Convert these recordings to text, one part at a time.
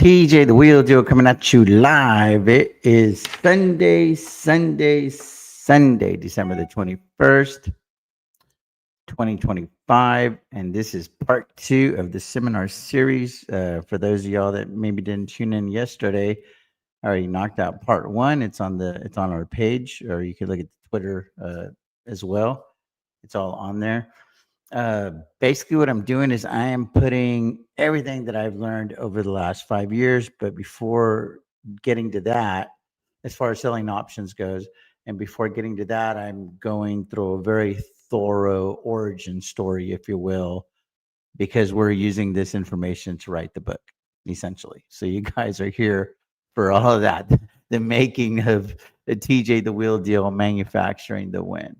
TJ the Wheel Deal coming at you live. It is Sunday, December the 21st, 2025. And this is part two of the seminar series. For those of y'all that maybe didn't tune in yesterday, I already knocked out part one. It's on our page, or you could look at the Twitter as well. It's all on there. Basically, what I'm doing is I am putting everything that I've learned over the last 5 years. But before getting to that, as far as selling options goes, and before getting to that, I'm going through a very thorough origin story, if you will, because we're using this information to write the book, essentially. So you guys are here for all of that, the making of the TJ the Wheel Deal, manufacturing the win.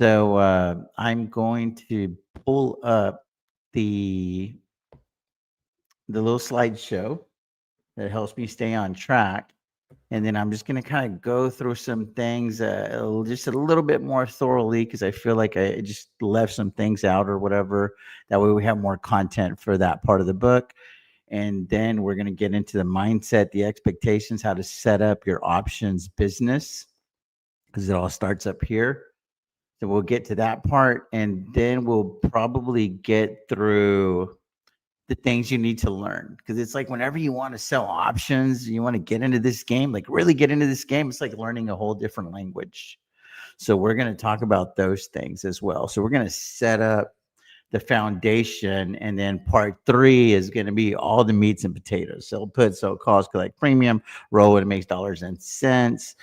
So I'm going to pull up the little slideshow that helps me stay on track, and then I'm just going to kind of go through some things just a little bit more thoroughly because I feel like I just left some things out or whatever. That way we have more content for that part of the book. And then we're going to get into the mindset, the expectations, how to set up your options business, because it all starts up here. So we'll get to that part, and then we'll probably get through the things you need to learn. Because it's like whenever you want to sell options, you want to get into this game, like really get into this game, it's like learning a whole different language. So we're going to talk about those things as well. So we're going to set up the foundation, and then part three is going to be all the meats and potatoes. Sell put, sell calls, collect premium, roll it makes dollars and cents.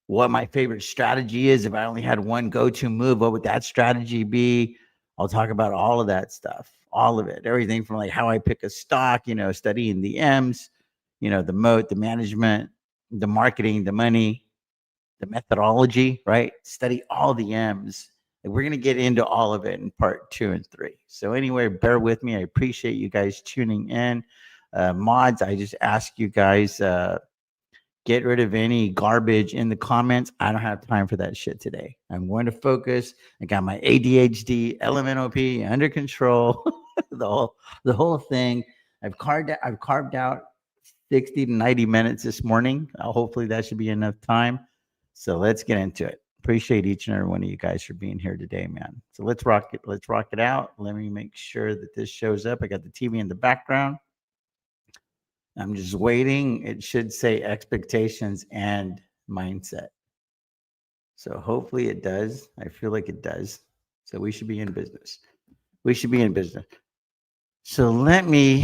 What my favorite strategy is. If I only had one go-to move, what would that strategy be? I'll talk about all of that stuff, all of it, everything from like how I pick a stock, studying the M's, the moat, the management, the marketing, the money, the methodology, right? Study all the M's. Like we're going to get into all of it in part 2 and 3. So anyway, bear with me. I appreciate you guys tuning in. Mods, I just ask you guys, get rid of any garbage in the comments. I don't have time for that shit today. I'm going to focus. I got my ADHD, LMNOP under control. the whole thing. I've carved out 60 to 90 minutes this morning. Hopefully that should be enough time. So let's get into it. Appreciate each and every one of you guys for being here today, man. So let's rock it. Let's rock it out. Let me make sure that this shows up. I got the TV in the background. I'm just waiting. It should say expectations and mindset. So hopefully it does. I feel like it does. So we should be in business. We should be in business. So let me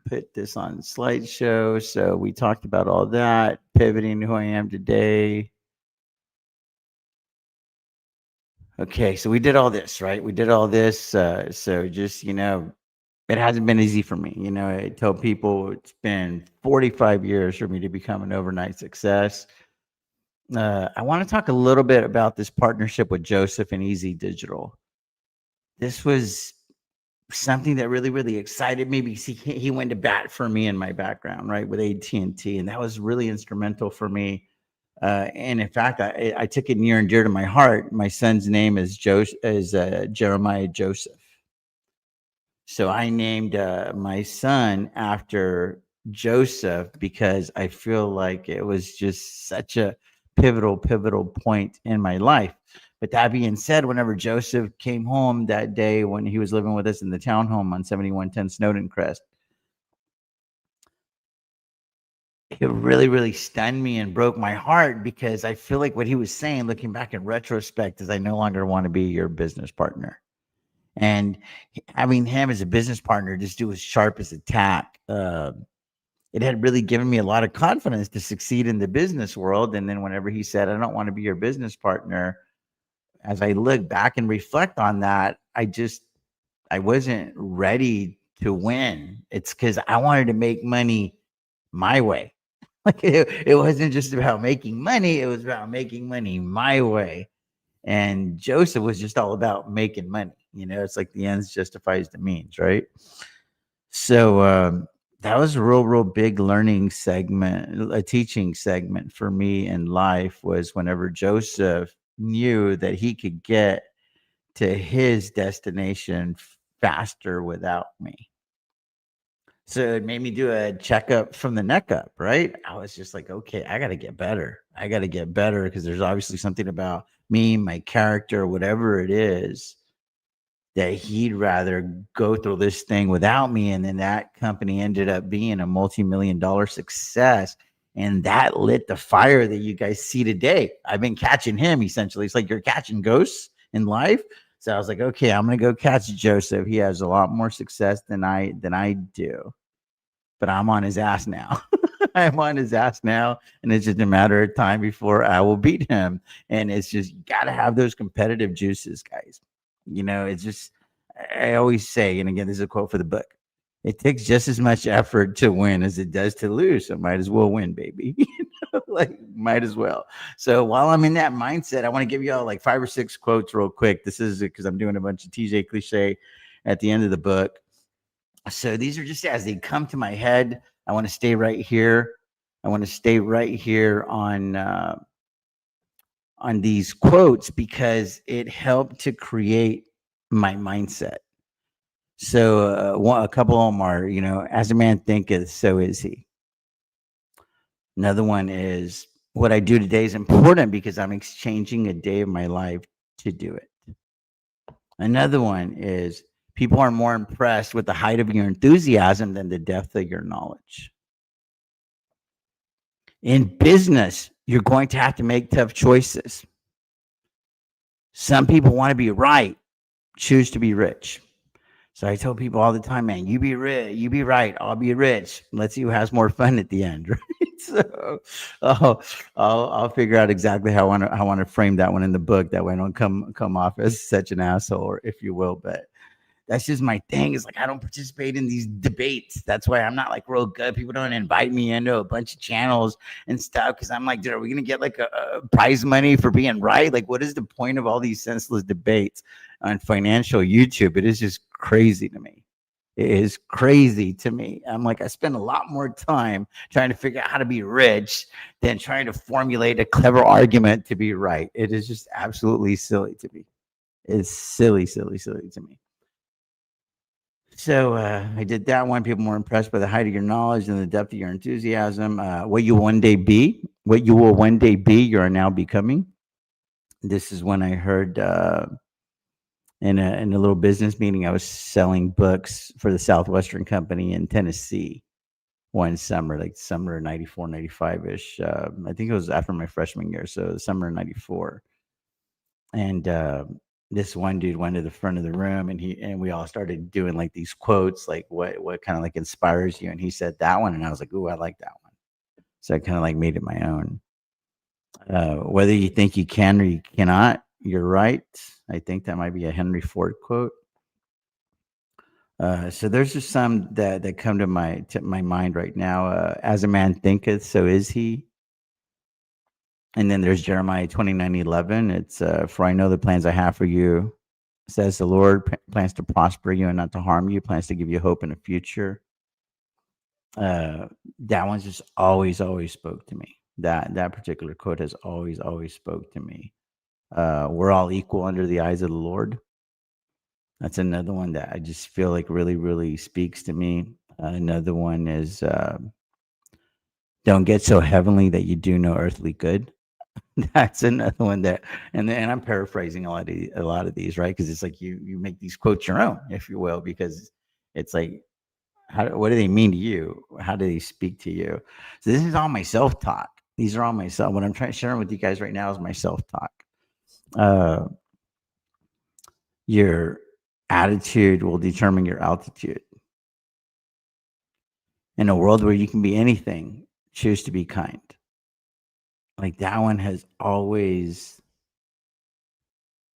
put this on slideshow. So we talked about all that, pivoting to who I am today. Okay, so we did all this, right? We did all this. So just, it hasn't been easy for me. I tell people it's been 45 years for me to become an overnight success. I want to talk a little bit about this partnership with Joseph and Easy Digital. This was something that really, really excited me because he went to bat for me in my background, right, with AT&T, and that was really instrumental for me. And in fact, I took it near and dear to my heart. My son's name is Jeremiah Joseph. So I named my son after Joseph because I feel like it was just such a pivotal point in my life. But that being said, whenever Joseph came home that day when he was living with us in the townhome on 7110 Snowden Crest, it really, really stunned me and broke my heart because I feel like what he was saying, looking back in retrospect, is I no longer want to be your business partner. And having him as a business partner just do as sharp as a tack, it had really given me a lot of confidence to succeed in the business world. And then whenever he said, I don't want to be your business partner, as I look back and reflect on that, I wasn't ready to win. It's because I wanted to make money my way. Like it wasn't just about making money. It was about making money my way. And Joseph was just all about making money. It's like the ends justifies the means, right? So that was a real big learning segment, a teaching segment for me in life, was whenever Joseph knew that he could get to his destination faster without me. So it made me do a checkup from the neck up, right? I was just like, okay, I got to get better. I got to get better because there's obviously something about me, my character, whatever it is, that he'd rather go through this thing without me. And then that company ended up being a multi-million-dollar success. And that lit the fire that you guys see today. I've been catching him essentially. It's like you're catching ghosts in life. So I was like, okay, I'm gonna go catch Joseph. He has a lot more success than I do. But I'm on his ass now. I'm on his ass now. And it's just a matter of time before I will beat him. And it's just you gotta have those competitive juices, guys. It's just I always say, and again, this is a quote for the book. It takes just as much effort to win as it does to lose. So might as well win, baby. Like might as well. So while I'm in that mindset, I want to give you all like 5 or 6 quotes real quick. This is because I'm doing a bunch of TJ cliche at the end of the book. So these are just as they come to my head. I want to stay right here. I want to stay right here on these quotes because it helped to create my mindset. So a couple of them are, as a man thinketh, so is he. Another one is what I do today is important because I'm exchanging a day of my life to do it. Another one is people are more impressed with the height of your enthusiasm than the depth of your knowledge. In business, you're going to have to make tough choices. Some people want to be right, choose to be rich. So I tell people all the time, man, you be rich, you be right, I'll be rich. Let's see who has more fun at the end, right? So I'll figure out exactly how I want to frame that one in the book. That way I don't come off as such an asshole, or if you will. But that's just my thing. Is like I don't participate in these debates. That's why I'm not like real good. People don't invite me into a bunch of channels and stuff because I'm like, dude, are we gonna get like a prize money for being right? Like, what is the point of all these senseless debates on financial YouTube? It is just crazy to me. It is crazy to me. I'm like, I spend a lot more time trying to figure out how to be rich than trying to formulate a clever argument to be right. It is just absolutely silly to me. It's silly, silly, silly to me. So I did that one. People more impressed by the height of your knowledge and the depth of your enthusiasm. What you one day be, what you will one day be, you are now becoming. This is when I heard in a little business meeting. I was selling books for the Southwestern Company in Tennessee one summer, like summer 94, 95 ish. I think it was after my freshman year, so the summer of 94. And this one dude went to the front of the room and we all started doing like these quotes, like what kind of like inspires you. And he said that one, and I was like, ooh, I like that one. So I kind of like made it my own. Whether you think you can or you cannot, you're right. I think that might be a Henry Ford quote. So there's just some that come to my mind right now. As a man thinketh, so is he. And then there's Jeremiah 29:11. It's for I know the plans I have for you, says the Lord, plans to prosper you and not to harm you, plans to give you hope in the future. That one's just always spoke to me. That particular quote has always spoke to me. We're all equal under the eyes of the Lord. That's another one that I just feel like really speaks to me. Another one is don't get so heavenly that you do no earthly good. That's another one that, and I'm paraphrasing a lot of these, right? Because it's like you make these quotes your own, if you will, because it's like, what do they mean to you? How do they speak to you? So this is all my self talk. These are all myself. What I'm trying to share with you guys right now is my self talk. Your attitude will determine your altitude. In a world where you can be anything, choose to be kind. Like that one has always,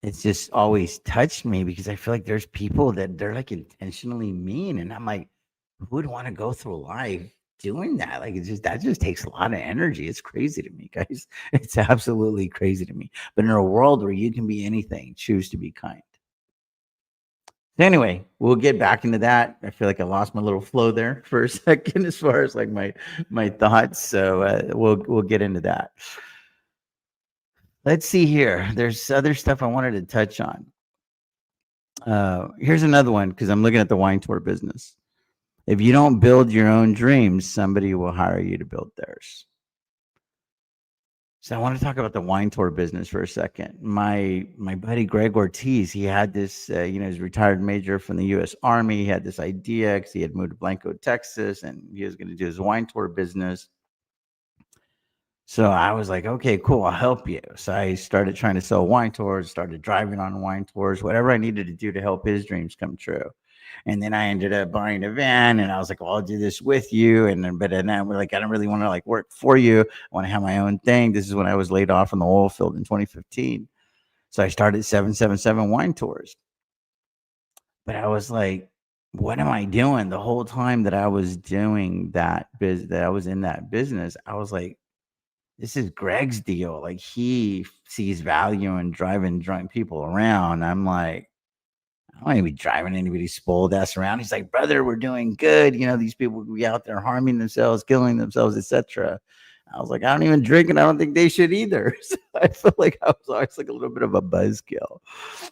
it's just always touched me because I feel like there's people that they're like intentionally mean. And I'm like, who would want to go through life doing that? Like that just takes a lot of energy. It's crazy to me, guys. It's absolutely crazy to me. But in a world where you can be anything, choose to be kind. Anyway, we'll get back into that. I feel like I lost my little flow there for a second as far as like my thoughts. So we'll get into that. Let's see here. There's other stuff I wanted to touch on. Here's another one because I'm looking at the wine tour business. If you don't build your own dreams, somebody will hire you to build theirs. So I want to talk about the wine tour business for a second. My buddy Greg Ortiz, he had this, he's a retired major from the U.S. Army. He had this idea because he had moved to Blanco, Texas, and he was going to do his wine tour business. So I was like, okay, cool, I'll help you. So I started trying to sell wine tours, started driving on wine tours, whatever I needed to do to help his dreams come true. And then I ended up buying a van, and I was like, well, I'll do this with you. And then, but then we're like, I don't really want to like work for you. I want to have my own thing. This is when I was laid off from the oil field in 2015. So I started 777 wine tours. But I was like, what am I doing the whole time that I was doing that I was in that business? I was like, this is Greg's deal. Like he sees value in driving drunk people around. I'm like, I don't want to be driving anybody's spoiled ass around. He's like, brother, we're doing good. These people will be out there harming themselves, killing themselves, etc. I was like, I don't even drink, and I don't think they should either. So I feel like I was always like a little bit of a buzzkill.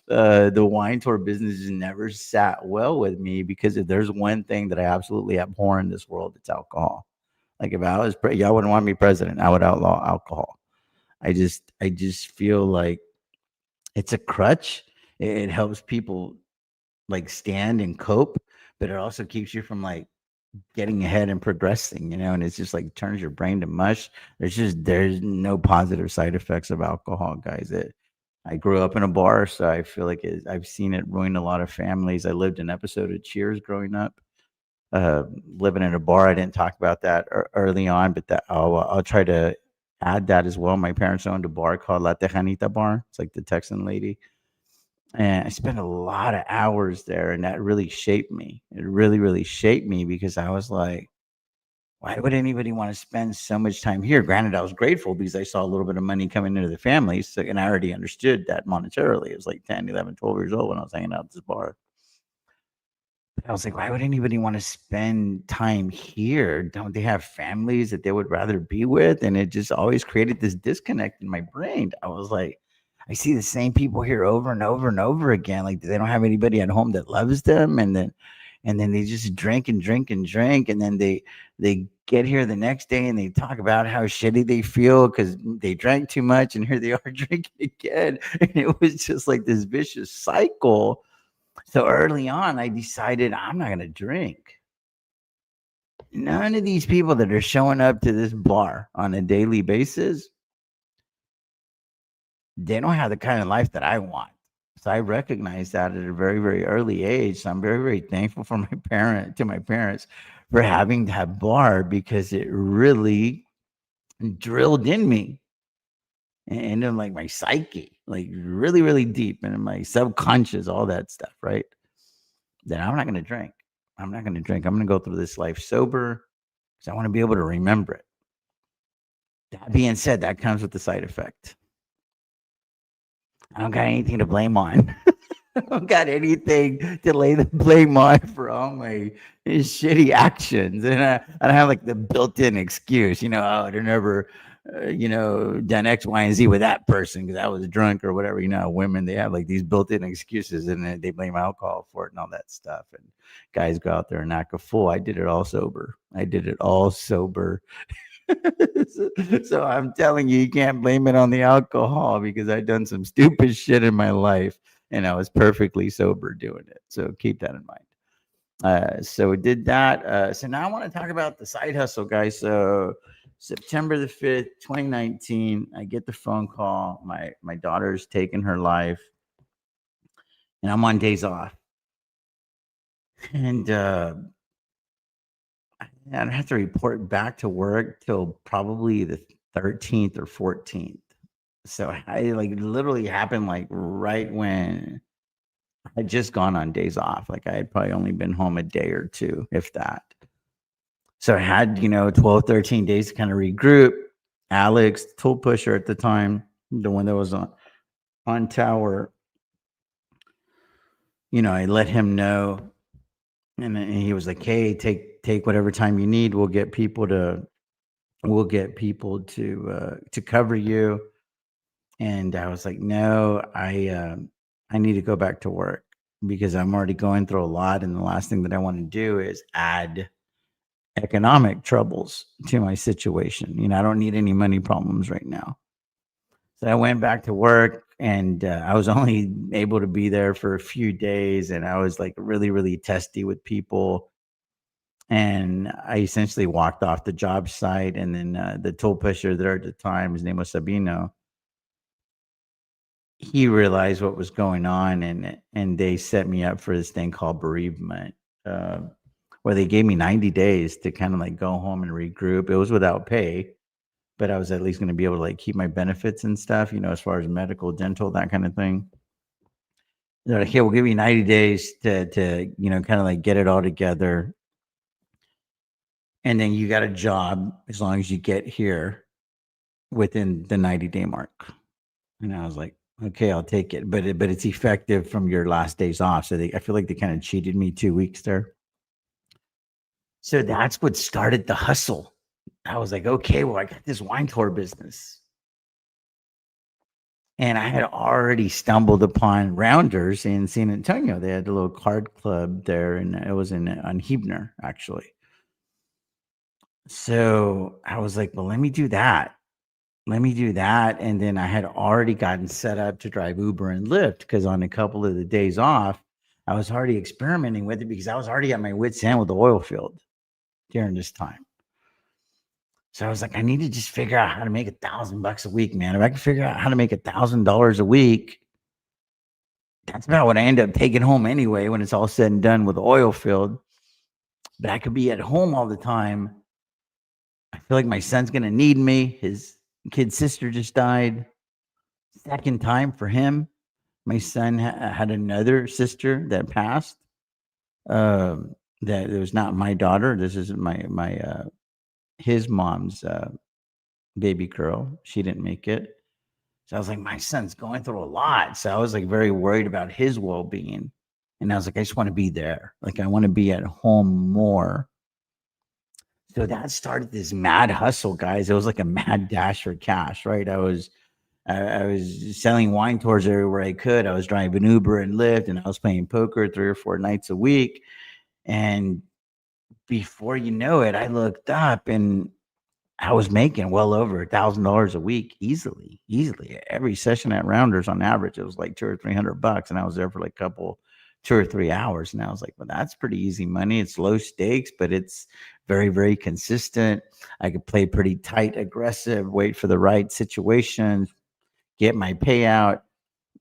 The wine tour business just never sat well with me because if there's one thing that I absolutely abhor in this world, it's alcohol. Like if I was, y'all wouldn't want me president, I would outlaw alcohol. I just feel like it's a crutch. It helps people like stand and cope, but it also keeps you from like getting ahead and progressing, and it's just like turns your brain to mush. There's no positive side effects of alcohol, guys. I grew up in a bar, so I feel like I've seen it ruin a lot of families. I lived an episode of Cheers growing up, living in a bar. I didn't talk about that early on, but that I'll try to add that as well. My parents owned a bar called La Tejanita Bar. It's like the Texan lady, and I spent a lot of hours there, and that really shaped me. It really, really shaped me because I was like, why would anybody want to spend so much time here? Granted, I was grateful because I saw a little bit of money coming into the family. So, and I already understood that monetarily. It was like 10, 11, 12 years old when I was hanging out at this bar. I was like, why would anybody want to spend time here? Don't they have families that they would rather be with? And it just always created this disconnect in my brain. I was like, I see the same people here over and over and over again. Like they don't have anybody at home that loves them. And then they just drink and drink and drink. And then they get here the next day and they talk about how shitty they feel because they drank too much. And here they are drinking again. And it was just like this vicious cycle. So early on, I decided I'm not going to drink. None of these people that are showing up to this bar on a daily basis, they don't have the kind of life that I want. So I recognized that at a very, very early age. So I'm very, very thankful for my parents for having that bar because it really drilled in me and in like my psyche, like really, really deep and in my subconscious, all that stuff, right? Then I'm not going to drink. I'm not going to drink. I'm going to go through this life sober because I want to be able to remember it. That being said, that comes with the side effect. I don't got anything to blame on. I don't got anything to lay the blame on for all my shitty actions. And I don't have like the built in excuse, oh, I'd never, done X, Y, and Z with that person because I was drunk or whatever. Women, they have like these built in excuses and then they blame alcohol for it and all that stuff. And guys go out there and act a fool. I did it all sober. I did it all sober. So I'm telling you, you can't blame it on the alcohol because I've done some stupid shit in my life and I was perfectly sober doing it. So keep that in mind. So we did that. So now I want to talk about the side hustle, guys. So September the 5th, 2019, I get the phone call. My daughter's taking her life and I'm on days off. And I don't have to report back to work till probably the 13th or 14th. So I like literally happened like right when I had just gone on days off. Like I had probably only been home a day or two, if that. So I had, 12, 13 days to kind of regroup. Alex, tool pusher at the time, the one that was on tower, I let him know. And then he was like, hey, take whatever time you need. We'll get people to cover you. And I was like, no, I need to go back to work. because I'm already going through a lot. And the last thing that I want to do is add economic troubles to my situation. I don't need any money problems right now. So I went back to work, and I was only able to be there for a few days. And I was like really, really testy with people. And I essentially walked off the job site. And then the tool pusher there at the time, his name was Sabino, he realized what was going on, and they set me up for this thing called bereavement, uh, where they gave me 90 days to kind of like go home and regroup. It was without pay, but I was at least going to be able to like keep my benefits and stuff, as far as medical, dental, that kind of thing. They're like, "Hey, we'll give you 90 days to kind of like get it all together, and then you got a job as long as you get here within the 90-day mark." And I was like, "Okay, I'll take it." But it's effective from your last days off. So I feel like they kind of cheated me 2 weeks there. So that's what started the hustle. I was like, okay, well, I got this wine tour business. And I had already stumbled upon Rounders in San Antonio. They had a little card club there, and it was on Hebner, actually. So I was like, well, let me do that. Let me do that. And then I had already gotten set up to drive Uber and Lyft, because on a couple of the days off, I was already experimenting with it because I was already at my wit's end with the oil field during this time. So I was like, I need to just figure out how to make $1,000 a week, man. If I can figure out how to make $1,000 a week, that's about what I end up taking home anyway when it's all said and done with the oil field. But I could be at home all the time. I feel like my son's going to need me. His kid sister just died. Second time for him. My son had another sister that passed. That it was not my daughter. This is my his mom's baby girl. She didn't make it. So I was like, my son's going through a lot. So I was like very worried about his well being. And I was like, I just want to be there. Like, I want to be at home more. So that started this mad hustle, guys. It was like a mad dash for cash, right? I was selling wine tours everywhere I could. I was driving Uber and Lyft, and I was playing poker 3 or 4 nights a week. And before you know it, I looked up, and I was making well over $1,000 a week easily, easily. Every session at Rounders on average, it was like 200 or 300 bucks, and I was there for like 2 or 3 hours. And I was like, well, that's pretty easy money. It's low stakes, but it's very, very consistent. I could play pretty tight, aggressive, wait for the right situation, get my payout,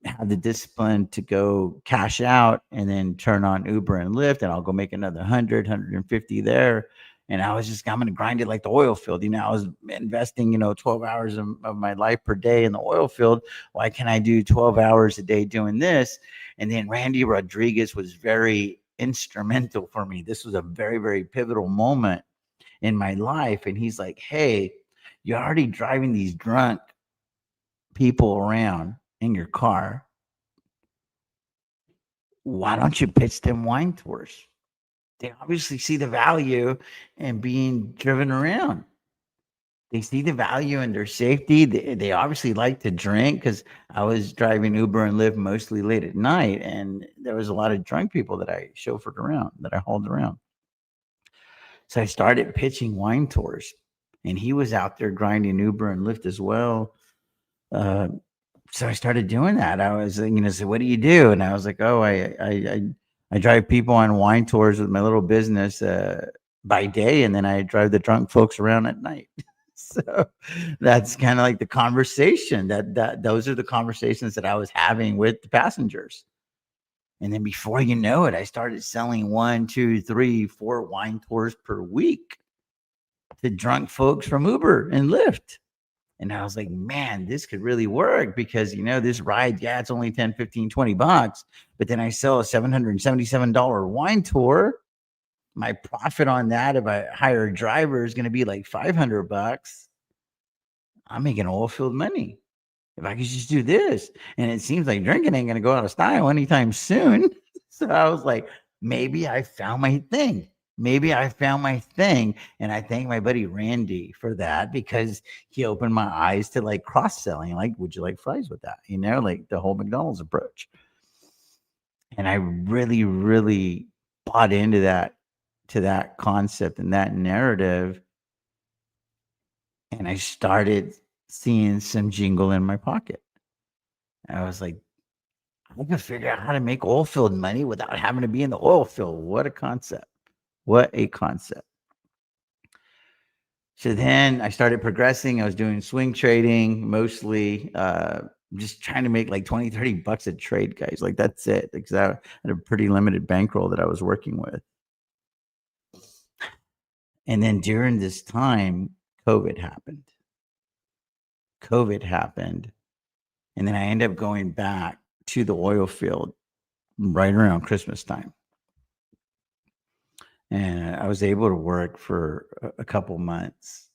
have the discipline to go cash out, and then turn on Uber and Lyft, and I'll go make another 100, 150 there. And I'm going to grind it like the oil field. I was investing, 12 hours of my life per day in the oil field. Why can't I do 12 hours a day doing this? And then Randy Rodriguez was very instrumental for me. This was a very, very pivotal moment in my life. And he's like, hey, you're already driving these drunk people around in your car. Why don't you pitch them wine tours? They obviously see the value in being driven around. They see the value in their safety. They obviously like to drink, because I was driving Uber and Lyft mostly late at night, and there was a lot of drunk people that I chauffeured around, that I hauled around. So I started pitching wine tours, and he was out there grinding Uber and Lyft as well. Uh, so I started doing that. I was, so what do you do? And I was like, oh, I drive people on wine tours with my little business by day, and then I drive the drunk folks around at night. So that's kind of like the conversation that those are the conversations that I was having with the passengers. And then before you know it, I started selling 1, 2, 3, 4 wine tours per week to drunk folks from Uber and Lyft. And I was like, man, this could really work, because, this ride, yeah, it's only 10, 15, 20 bucks. But then I sell a $777 wine tour. My profit on that, if I hire a driver, is going to be like $500. I'm making oil field money if I could just do this. And it seems like drinking ain't going to go out of style anytime soon. So I was like, maybe I found my thing. Maybe I found my thing. And I thank my buddy Randy for that, because he opened my eyes to like cross selling. Like, would you like fries with that? Like the whole McDonald's approach. And I really, really bought into that to that concept and that narrative, and I started seeing some jingle in my pocket. I was like, I can figure out how to make oil field money without having to be in the oil field. What a concept. What a concept. So then I started progressing. I was doing swing trading mostly, just trying to make like 20, 30 bucks a trade, guys. Like that's it. Because I had a pretty limited bankroll that I was working with. And then during this time, COVID happened. COVID happened. And then I ended up going back to the oil field right around Christmas time. And I was able to work for a couple months.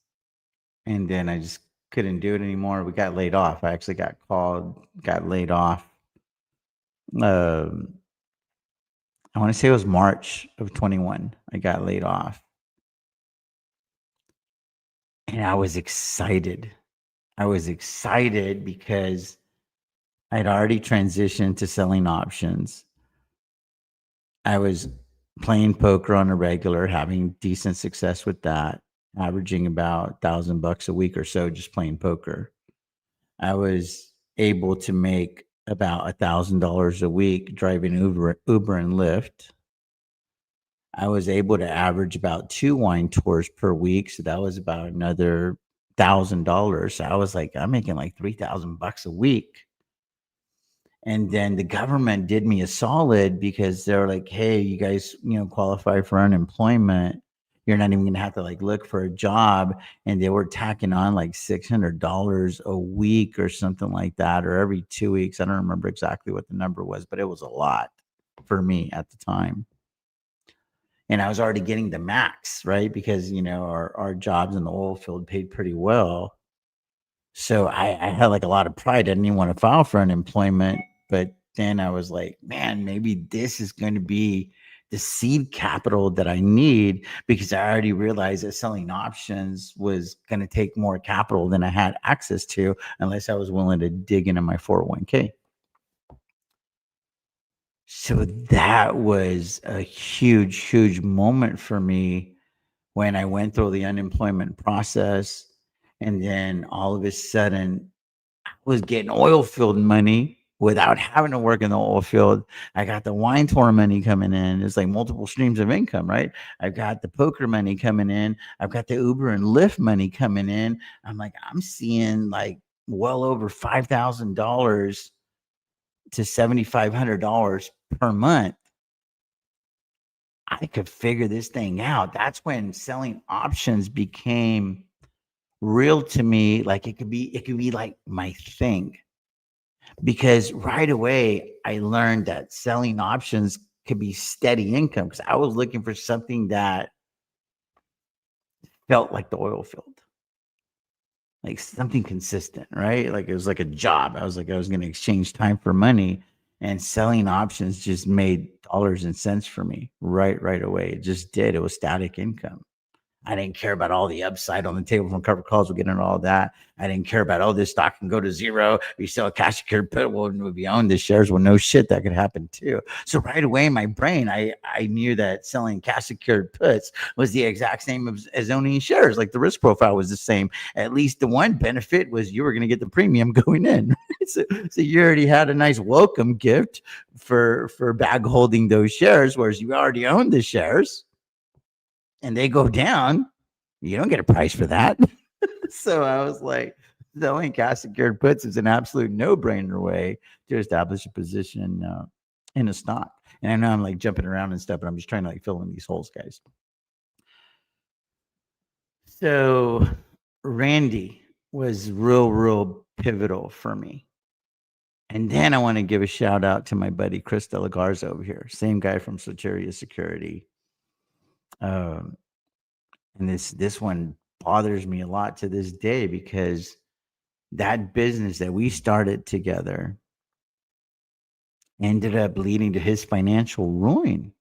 And then I just couldn't do it anymore. We got laid off. I actually got laid off. Um, I want to say it was March of 21. I got laid off. And I was excited. I was excited because I'd already transitioned to selling options. I was playing poker on a regular, having decent success with that, averaging about $1,000 a week or so just playing poker. I was able to make about $1,000 a week driving Uber and Lyft. I was able to average about 2 wine tours per week, so that was about another $1,000. So I was like, I'm making like $3,000 a week. And then the government did me a solid because they're like, hey, you guys, qualify for unemployment. You're not even gonna have to like look for a job. And they were tacking on like $600 a week or something like that, or every 2 weeks. I don't remember exactly what the number was, but it was a lot for me at the time. And I was already getting the max, right? Because our jobs in the oil field paid pretty well. So I had like a lot of pride. I didn't even want to file for unemployment. But then I was like, man, maybe this is going to be the seed capital that I need, because I already realized that selling options was going to take more capital than I had access to unless I was willing to dig into my 401k. So that was a huge, huge moment for me when I went through the unemployment process. And then all of a sudden, was getting oil field money without having to work in the oil field. I got the wine tour money coming in. It's like multiple streams of income, right? I've got the poker money coming in. I've got the Uber and Lyft money coming in. I'm like, I'm seeing like well over $5,000 to $7,500 per month. I could figure this thing out. That's when selling options became real to me. Like it could be like my thing. Because right away I learned that selling options could be steady income, because I was looking for something that felt like the oil field, like something consistent, right? Like it was like a job. I was like, I was going to exchange time for money, and selling options just made dollars and cents for me right away. It just did. It was static income. I didn't care about all the upside on the table from covered calls. We're getting into all that. I didn't care about, oh, this stock can go to zero. You sell a cash secured put, well, we own the shares. Well, no shit, that could happen too. So right away in my brain, I knew that selling cash secured puts was the exact same as owning shares. Like the risk profile was the same. At least the one benefit was you were going to get the premium going in. So you already had a nice welcome gift for bag holding those shares, whereas you already owned the shares and they go down, you don't get a price for that. So I was like, selling cash secured puts is an absolute no brainer way to establish a position in a stock. And I know I'm like jumping around and stuff, but I'm just trying to like fill in these holes, guys. So Randy was real pivotal for me. And then I want to give a shout out to my buddy Chris De La Garza over here, same guy from Soteria Security. Um, and this one bothers me a lot to this day, because that business that we started together ended up leading to his financial ruin,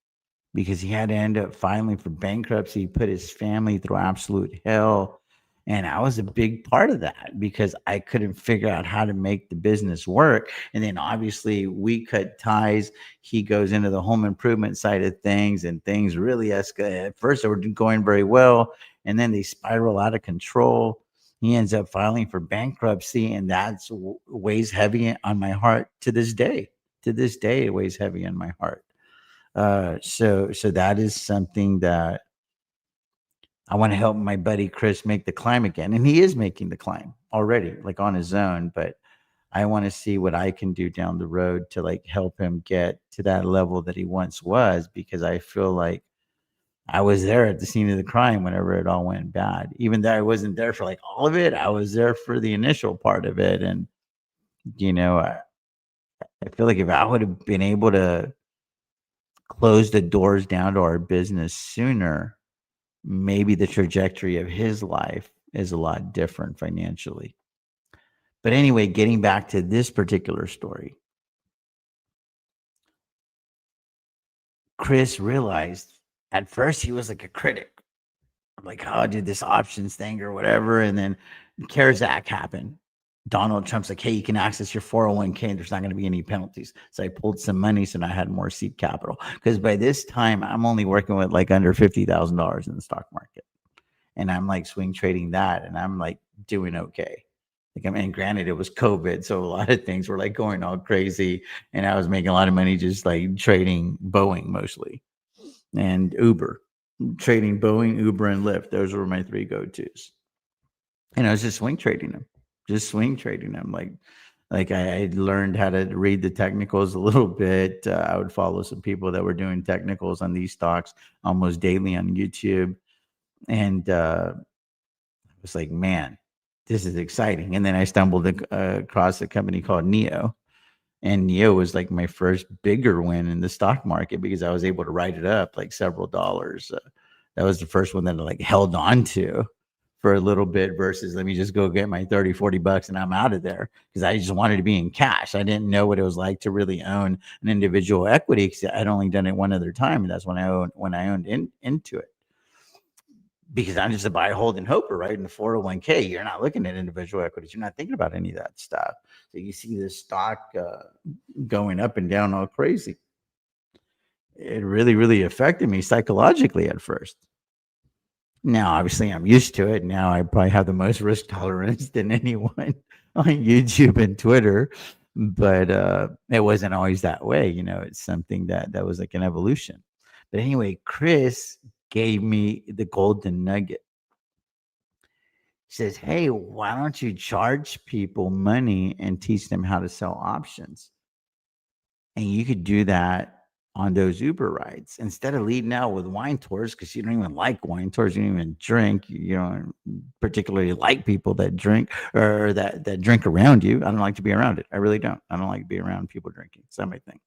because he had to end up filing for bankruptcy, put his family through absolute hell. And I was a big part of that because I couldn't figure out how to make the business work. And then obviously we cut ties. He goes into the home improvement side of things, and things really escalate. At first, they were going very well, and then they spiral out of control. He ends up filing for bankruptcy, and that's weighs heavy on my heart to this day. To this day, it weighs heavy on my heart. So that is something that I want to help my buddy Chris make the climb again. And he is making the climb already, like on his own. But I want to see what I can do down the road to like help him get to that level that he once was, because I feel like I was there at the scene of the crime whenever it all went bad. Even though I wasn't there for like all of it, I was there for the initial part of it. And, you know, I feel like if I would have been able to close the doors down to our business sooner, maybe the trajectory of his life is a lot different financially. But anyway, getting back to this particular story, Chris realized at first he was like a critic. I'm like, oh, I did this options thing or whatever. And then CARES Act happened. Donald Trump's like, hey, you can access your 401k and there's not going to be any penalties. So I pulled some money so I had more seed capital. Because by this time, I'm only working with like under $50,000 in the stock market. And I'm like swing trading that, and I'm like doing okay. Like, I mean, granted, it was COVID, so a lot of things were like going all crazy, and I was making a lot of money just like trading Boeing mostly and Uber, trading Boeing, Uber, and Lyft. Those were my three go-tos, and I was just swing trading them, Like I learned how to read the technicals a little bit. I would follow some people that were doing technicals on these stocks almost daily on YouTube, and was like, man, this is exciting. And then I stumbled across a company called Neo. And Neo was like my first bigger win in the stock market because I was able to write it up like several dollars. That was the first one that I like held on to for a little bit versus let me just go get my 30, 40 bucks and I'm out of there, because I just wanted to be in cash. I didn't know what it was like to really own an individual equity because I'd only done it one other time. And that's when I owned into it, because I'm just a buy, hold, and hoper, right? In the 401k, you're not looking at individual equities. You're not thinking about any of that stuff. So you see this stock going up and down all crazy. It really, really affected me psychologically at first. Now, obviously, I'm used to it. Now I probably have the most risk tolerance than anyone on YouTube and Twitter. But it wasn't always that way. You know, it's something that was like an evolution. But anyway, Chris gave me the golden nugget. Says, hey, why don't you charge people money and teach them how to sell options? And you could do that on those Uber rides instead of leading out with wine tours, because you don't even like wine tours. You don't even drink. You don't particularly like people that drink or that drink around you. I don't like to be around it. I really don't. I don't like to be around people drinking. It's not my thing.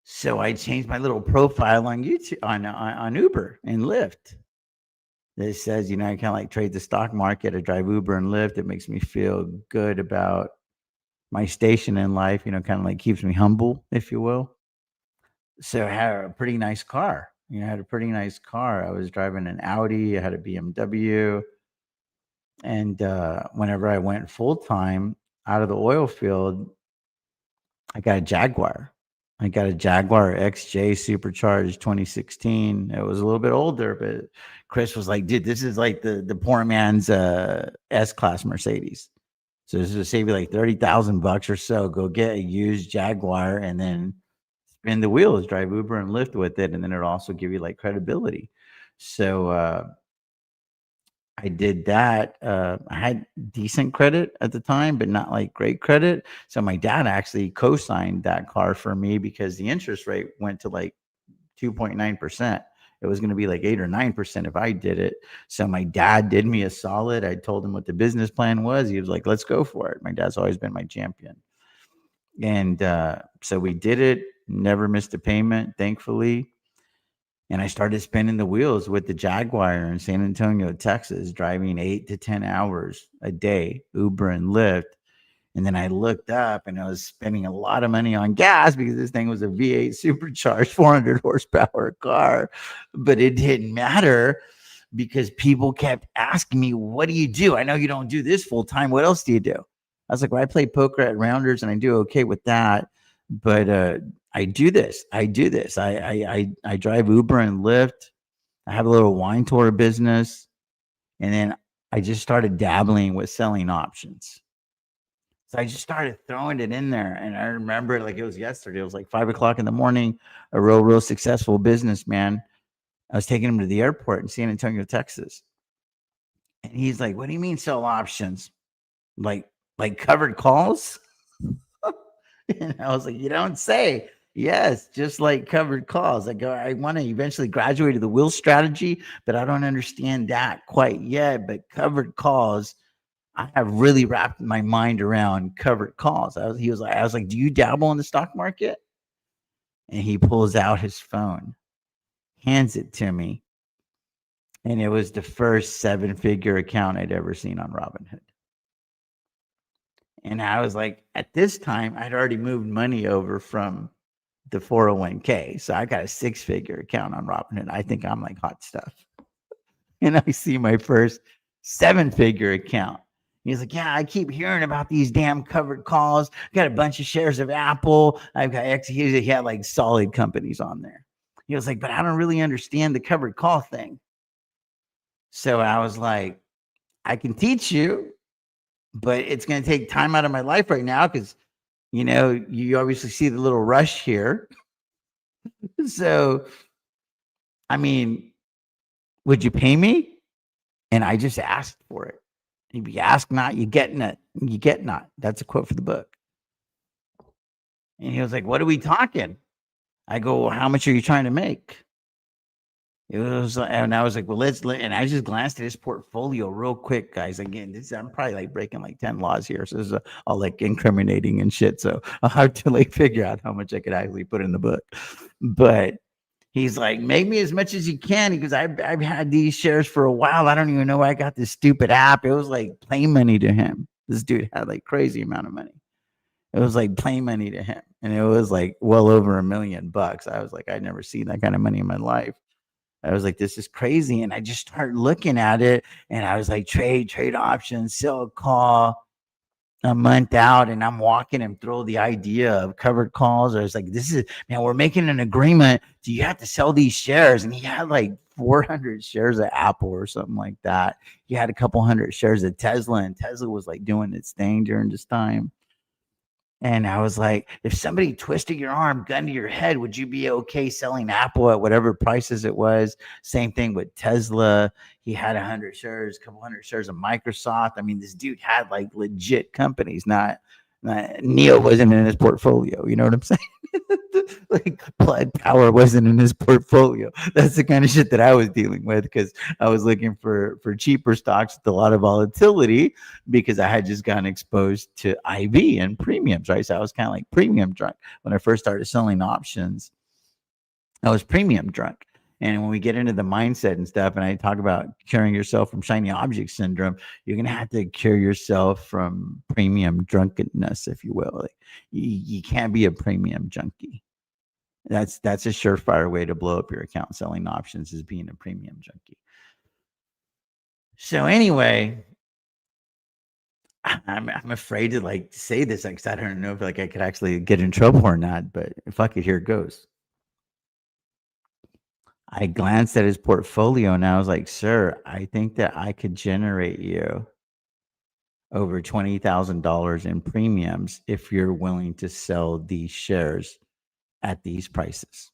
So I changed my little profile on YouTube on Uber and Lyft. That says, you know, I kind of like trade the stock market. I drive Uber and Lyft. It makes me feel good about my station in life, you know, kind of like keeps me humble, if you will. So I had a pretty nice car. You know, I had a pretty nice car. I was driving an Audi. I had a BMW. And whenever I went full time out of the oil field, I got a Jaguar. I got a Jaguar XJ supercharged 2016. It was a little bit older, but Chris was like, dude, this is like the poor man's S-Class Mercedes. So this will save you like 30,000 bucks or so. Go get a used Jaguar and then spin the wheels, drive Uber and Lyft with it. And then it'll also give you like credibility. So I did that. I had decent credit at the time, but not like great credit. So my dad actually co-signed that car for me because the interest rate went to like 2.9%. It was going to be like 8 or 9% if I did it. So my dad did me a solid. I told him what the business plan was. He was like, let's go for it. My dad's always been my champion. And so we did it, never missed a payment, thankfully. And I started spinning the wheels with the Jaguar in San Antonio, Texas, driving 8 to 10 hours a day, Uber and Lyft. And then I looked up and I was spending a lot of money on gas because this thing was a V8 supercharged 400 horsepower car. But it didn't matter because people kept asking me, what do you do? I know you don't do this full time. What else do you do? I was like, well, I play poker at Rounders and I do okay with that. But I do this. I do this. I drive Uber and Lyft. I have a little wine tour business. And then I just started dabbling with selling options. So I just started throwing it in there. And I remember it like it was yesterday. It was like 5 o'clock in the morning, a real successful businessman. I was taking him to the airport in San Antonio, Texas. And he's like, what do you mean sell options? Like covered calls? And I was like, you don't say. Yes, just like covered calls. I go, I want to eventually graduate to the wheel strategy, but I don't understand that quite yet. But covered calls, I have really wrapped my mind around covered calls. I was like, do you dabble in the stock market? And he pulls out his phone, hands it to me. And it was the first 7-figure account I'd ever seen on Robinhood. And I was like, at this time, I'd already moved money over from the 401k. So I got a 6-figure account on Robinhood. I think I'm like hot stuff. And I see my first 7-figure account. He's like, yeah, I keep hearing about these damn covered calls. Got a bunch of shares of Apple. I've got he had like solid companies on there. He was like, but I don't really understand the covered call thing. So I was like, I can teach you, but it's going to take time out of my life right now because, you obviously see the little rush here. So, I mean, would you pay me? And I just asked for it. If you ask not, you get not. You get not. That's a quote for the book. And he was like, what are we talking? I go, well, how much are you trying to make? It was, and I was like, well, and I just glanced at his portfolio real quick, guys. Again, I'm probably like breaking like 10 laws here. So this is all like incriminating and shit. So I'll have to like figure out how much I could actually put in the book. But he's like, make me as much as you can. Because I've had these shares for a while. I don't even know why I got this stupid app. It was like play money to him. This dude had like crazy amount of money. It was like play money to him. And it was like well over $1 million. I was like, I'd never seen that kind of money in my life. I was like, this is crazy. And I just started looking at it and I was like, trade options, sell a call a month out. And I'm walking him through the idea of covered calls. I was like, man, we're making an agreement. Do you have to sell these shares? And he had like 400 shares of Apple or something like that. He had a couple hundred shares of Tesla, and Tesla was like doing its thing during this time. And I was like, if somebody twisted your arm, gun to your head, would you be okay selling Apple at whatever prices it was? Same thing with Tesla. He had 100 shares, a couple hundred shares of Microsoft. I mean, this dude had like legit companies, not Neo wasn't in his portfolio. You know what I'm saying? Like Plug Power wasn't in his portfolio. That's the kind of shit that I was dealing with because I was looking for cheaper stocks with a lot of volatility because I had just gotten exposed to IV and premiums, right? So I was kind of like premium drunk when I first started selling options. I was premium drunk. And when we get into the mindset and stuff, and I talk about curing yourself from shiny object syndrome, you're going to have to cure yourself from premium drunkenness, if you will. Like, you can't be a premium junkie. That's a surefire way to blow up your account selling options is being a premium junkie. So anyway, I'm afraid to like say this because I don't know if like I could actually get in trouble or not. But fuck it, here it goes. I glanced at his portfolio and I was like, sir, I think that I could generate you over $20,000 in premiums if you're willing to sell these shares at these prices.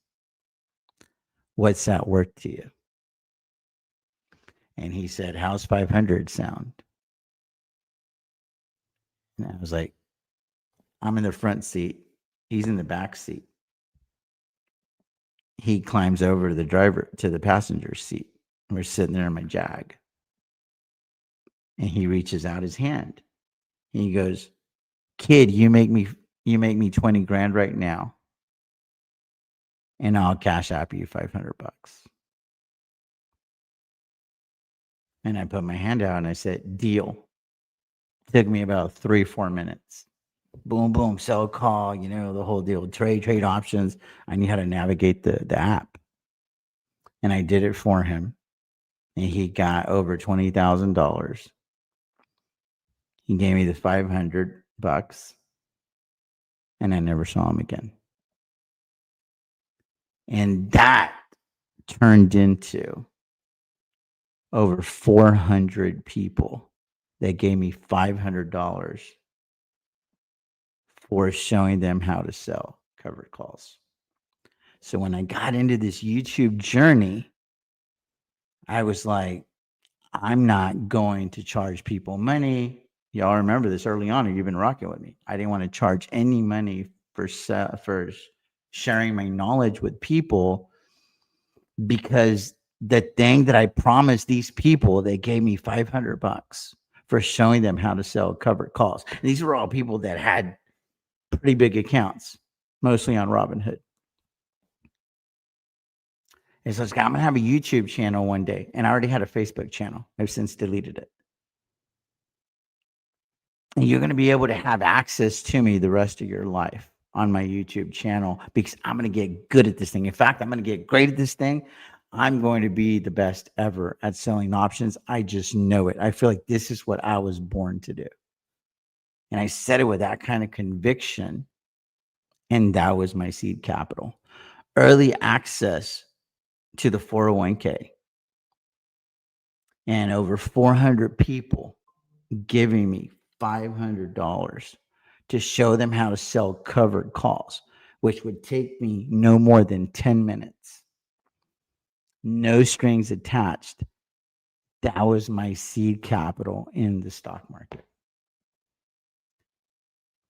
What's that worth to you? And he said, how's 500 sound? And I was like, I'm in the front seat. He's in the back seat. He climbs over to the passenger seat. We're sitting there in my Jag. And he reaches out his hand. And he goes, kid, you make me 20 grand right now. And I'll cash app you $500. And I put my hand out and I said, deal. It took me about 3-4 minutes. Boom, boom, sell call, the whole deal. Trade options. I knew how to navigate the app. And I did it for him. and he got over $20,000. He gave me the $500, and I never saw him again. And that turned into over 400 people that gave me $500 for showing them how to sell covered calls. So when I got into this YouTube journey, I was like, I'm not going to charge people money. Y'all remember this early on, you've been rocking with me. I didn't want to charge any money for sharing my knowledge with people, because the thing that I promised these people, they gave me $500 for showing them how to sell covered calls. And these were all people that had pretty big accounts, mostly on Robinhood. And so I was like, I'm gonna have a YouTube channel one day, and I already had a Facebook channel. I've since deleted it. And you're gonna be able to have access to me the rest of your life on my YouTube channel, because I'm gonna get good at this thing. In fact, I'm gonna get great at this thing. I'm going to be the best ever at selling options. I just know it. I feel like this is what I was born to do. And I said it with that kind of conviction. And that was my seed capital. Early access to the 401k, and over 400 people giving me $500 to show them how to sell covered calls, which would take me no more than 10 minutes. No strings attached. That was my seed capital in the stock market.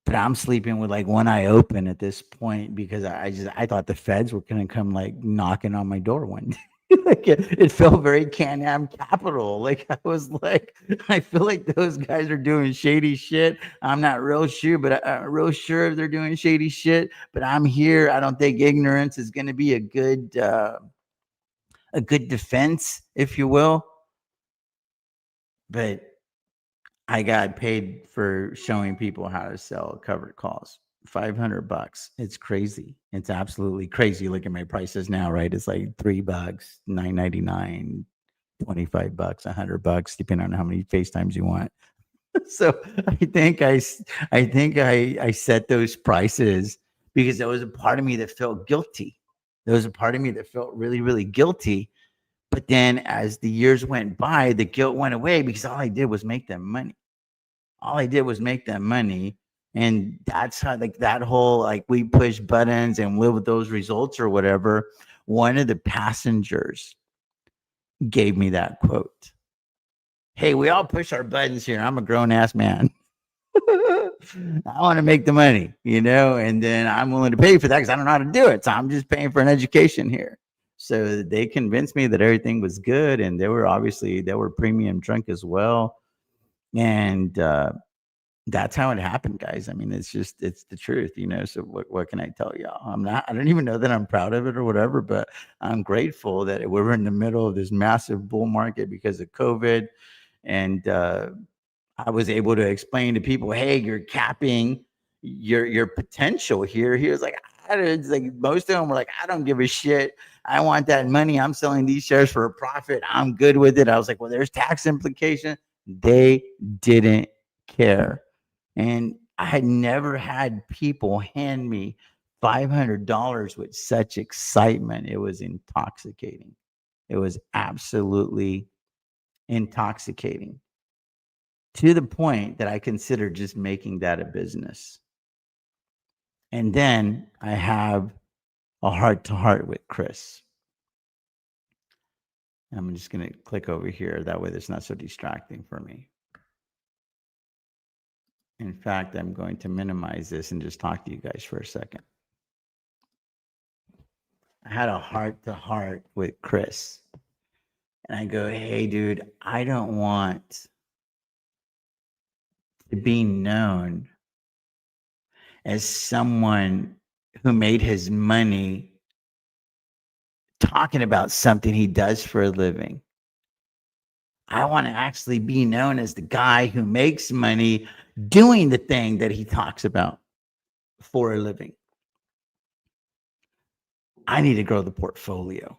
But I'm sleeping with like one eye open at this point, because I thought the feds were going to come like knocking on my door one day. Like it felt very Can-Am Capital. Like I was like, I feel like those guys are doing shady shit. I'm not real sure, but real sure if they're doing shady shit. But I'm here. I don't think ignorance is going to be a good defense, if you will. But I got paid for showing people how to sell covered calls. $500. It's crazy. It's absolutely crazy. Look at my prices now, right? It's like $3, $9.99, $25, $100, depending on how many FaceTimes you want. So I set those prices because there was a part of me that felt guilty. There was a part of me that felt really, really guilty. But then as the years went by, the guilt went away, because all I did was make them money. All I did was make them money. And that's how, like, that whole, like, we push buttons and live with those results or whatever. One of the passengers gave me that quote. Hey, we all push our buttons here. I'm a grown ass man. I want to make the money, and then I'm willing to pay for that because I don't know how to do it. So I'm just paying for an education here. So they convinced me that everything was good. And they were premium drunk as well. And that's how it happened, guys. I mean, it's the truth, So what can I tell y'all? I don't even know that I'm proud of it or whatever, but I'm grateful that we're in the middle of this massive bull market because of COVID. And I was able to explain to people, hey, you're capping your potential here. He was like, it's like most of them were like, I don't give a shit. I want that money. I'm selling these shares for a profit. I'm good with it. I was like, well, there's tax implication. They didn't care. And I had never had people hand me $500 with such excitement. It was intoxicating. It was absolutely intoxicating, to the point that I considered just making that a business. And then I have a heart-to-heart with Chris. I'm just going to click over here. That way it's not so distracting for me. In fact, I'm going to minimize this and just talk to you guys for a second. I had a heart-to-heart with Chris. And I go, hey, dude, I don't want to be known as someone who made his money talking about something he does for a living. I want to actually be known as the guy who makes money doing the thing that he talks about for a living. I need to grow the portfolio.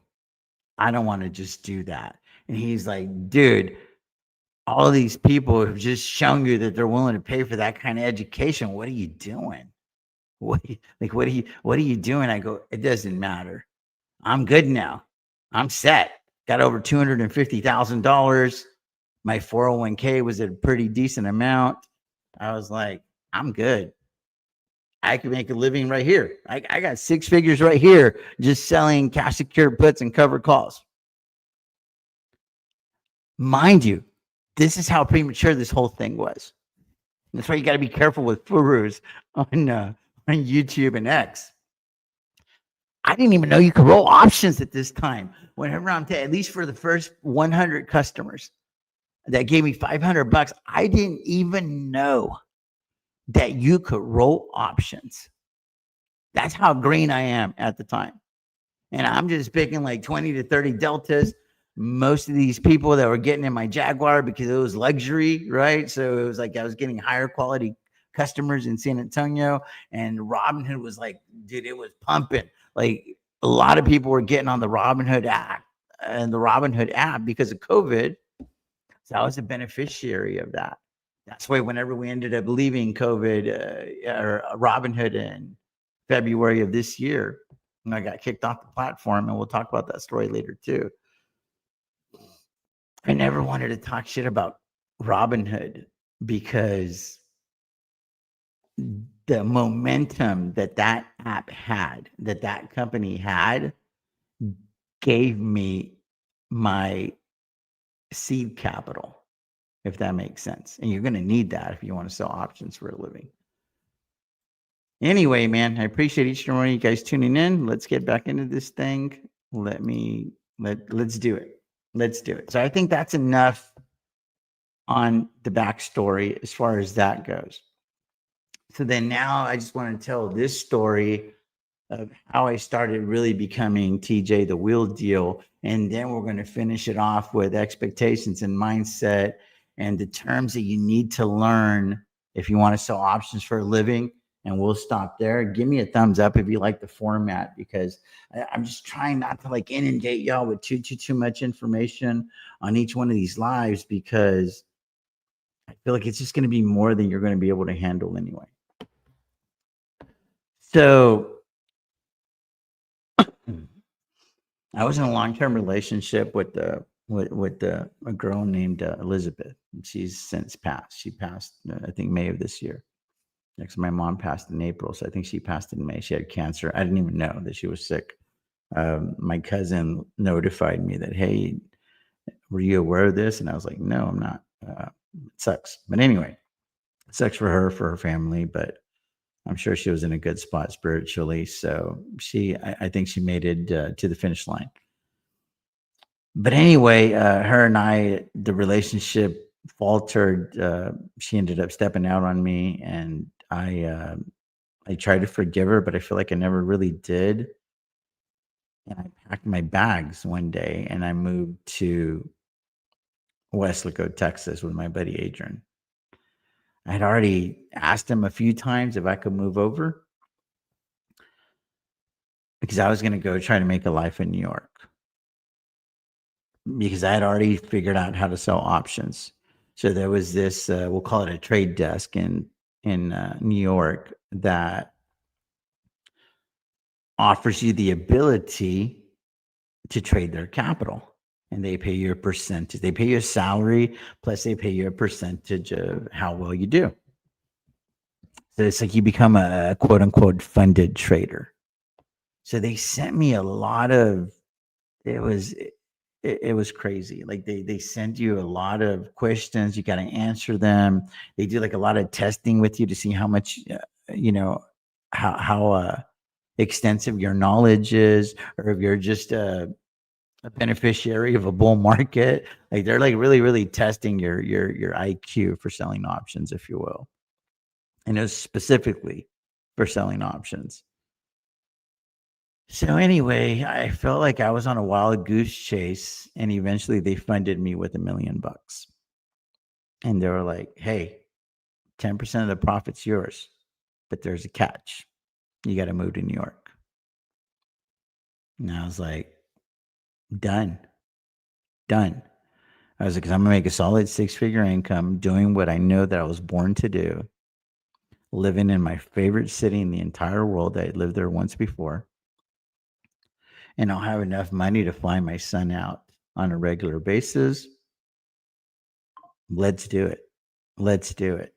I don't want to just do that. And he's like, dude, all of these people have just shown you that they're willing to pay for that kind of education. What are you doing? What are you doing? I go, it doesn't matter. I'm good now. I'm set. Got over $250,000. My 401k was at a pretty decent amount. I was like, I'm good. I can make a living right here. I got 6 figures right here just selling cash secured puts and covered calls. Mind you, this is how premature this whole thing was. That's why you got to be careful with furus on YouTube and X. I didn't even know you could roll options at this time. Whenever at least for the first 100 customers that gave me $500, I didn't even know that you could roll options. That's how green I am at the time. And I'm just picking like 20 to 30 deltas. Most of these people that were getting in my Jaguar because it was luxury, right? So it was like I was getting higher quality customers in San Antonio, and Robinhood was like, dude, it was pumping. Like a lot of people were getting on the Robinhood app because of COVID. So I was a beneficiary of that. That's why whenever we ended up leaving COVID or Robinhood in February of this year, and I got kicked off the platform, and we'll talk about that story later too. I never wanted to talk shit about Robinhood because the momentum that app had, that company had, gave me my seed capital, if that makes sense. And you're going to need that if you want to sell options for a living. Anyway, man, I appreciate each and one of you guys tuning in. Let's get back into this thing. Let's do it. Let's do it. So I think that's enough on the backstory as far as that goes. So then now I just want to tell this story of how I started really becoming TJ the Wheel Deal. And then we're going to finish it off with expectations and mindset and the terms that you need to learn if you want to sell options for a living. And we'll stop there. Give me a thumbs up if you like the format, because I'm just trying not to like inundate y'all with too much information on each one of these lives, because I feel like it's just going to be more than you're going to be able to handle anyway. So I was in a long-term relationship with a girl named Elizabeth. She's since passed. She passed, I think, May of this year. Next, my mom passed in April, so I think she passed in May. She had cancer. I didn't even know that she was sick. My cousin notified me that, hey, were you aware of this? And I was like, no, I'm not. It sucks. But anyway, it sucks for her family, but I'm sure she was in a good spot spiritually. So I think she made it to the finish line. But anyway, her and I, the relationship faltered. She ended up stepping out on me, and I tried to forgive her, but I feel like I never really did. And I packed my bags one day and I moved to Weslaco, Texas with my buddy Adrian. I had already asked him a few times if I could move over because I was going to go try to make a life in New York, because I had already figured out how to sell options. So there was this, we'll call it a trade desk in New York that offers you the ability to trade their capital. And they pay you a percentage. They pay you a salary, plus they pay you a percentage of how well you do. So it's like you become a quote unquote funded trader. So they sent me a lot of, it was crazy. Like they send you a lot of questions. You got to answer them. They do like a lot of testing with you to see how much, how extensive your knowledge is, or if you're just a beneficiary of a bull market. Like they're like really, really testing your IQ for selling options, if you will. And it was specifically for selling options. So anyway, I felt like I was on a wild goose chase, and eventually they funded me with $1 million. And they were like, hey, 10% of the profit's yours, but there's a catch. You got to move to New York. And I was like, done. I was like, 'cause I'm gonna make a solid 6-figure income doing what I know that I was born to do, living in my favorite city in the entire world. I lived there once before, and I'll have enough money to fly my son out on a regular basis. Let's do it. Let's do it.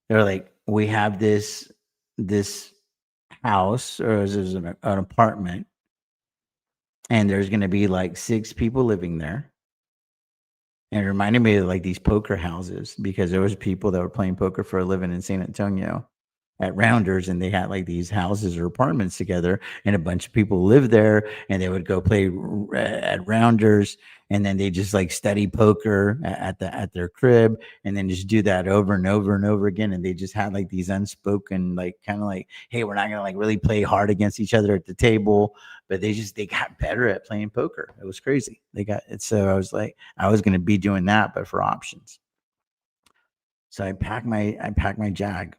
They're like, we have this house, or is this an apartment, and there's gonna be like 6 people living there. And it reminded me of like these poker houses because there was people that were playing poker for a living in San Antonio at Rounders, and they had like these houses or apartments together, and a bunch of people lived there, and they would go play at Rounders, and then they just like study poker at their crib, and then just do that over and over and over again. And they just had like these unspoken, like kind of like, hey, we're not gonna like really play hard against each other at the table, but they got better at playing poker. It was crazy. They got it. So I was like, I was gonna be doing that, but for options. So pack my Jag,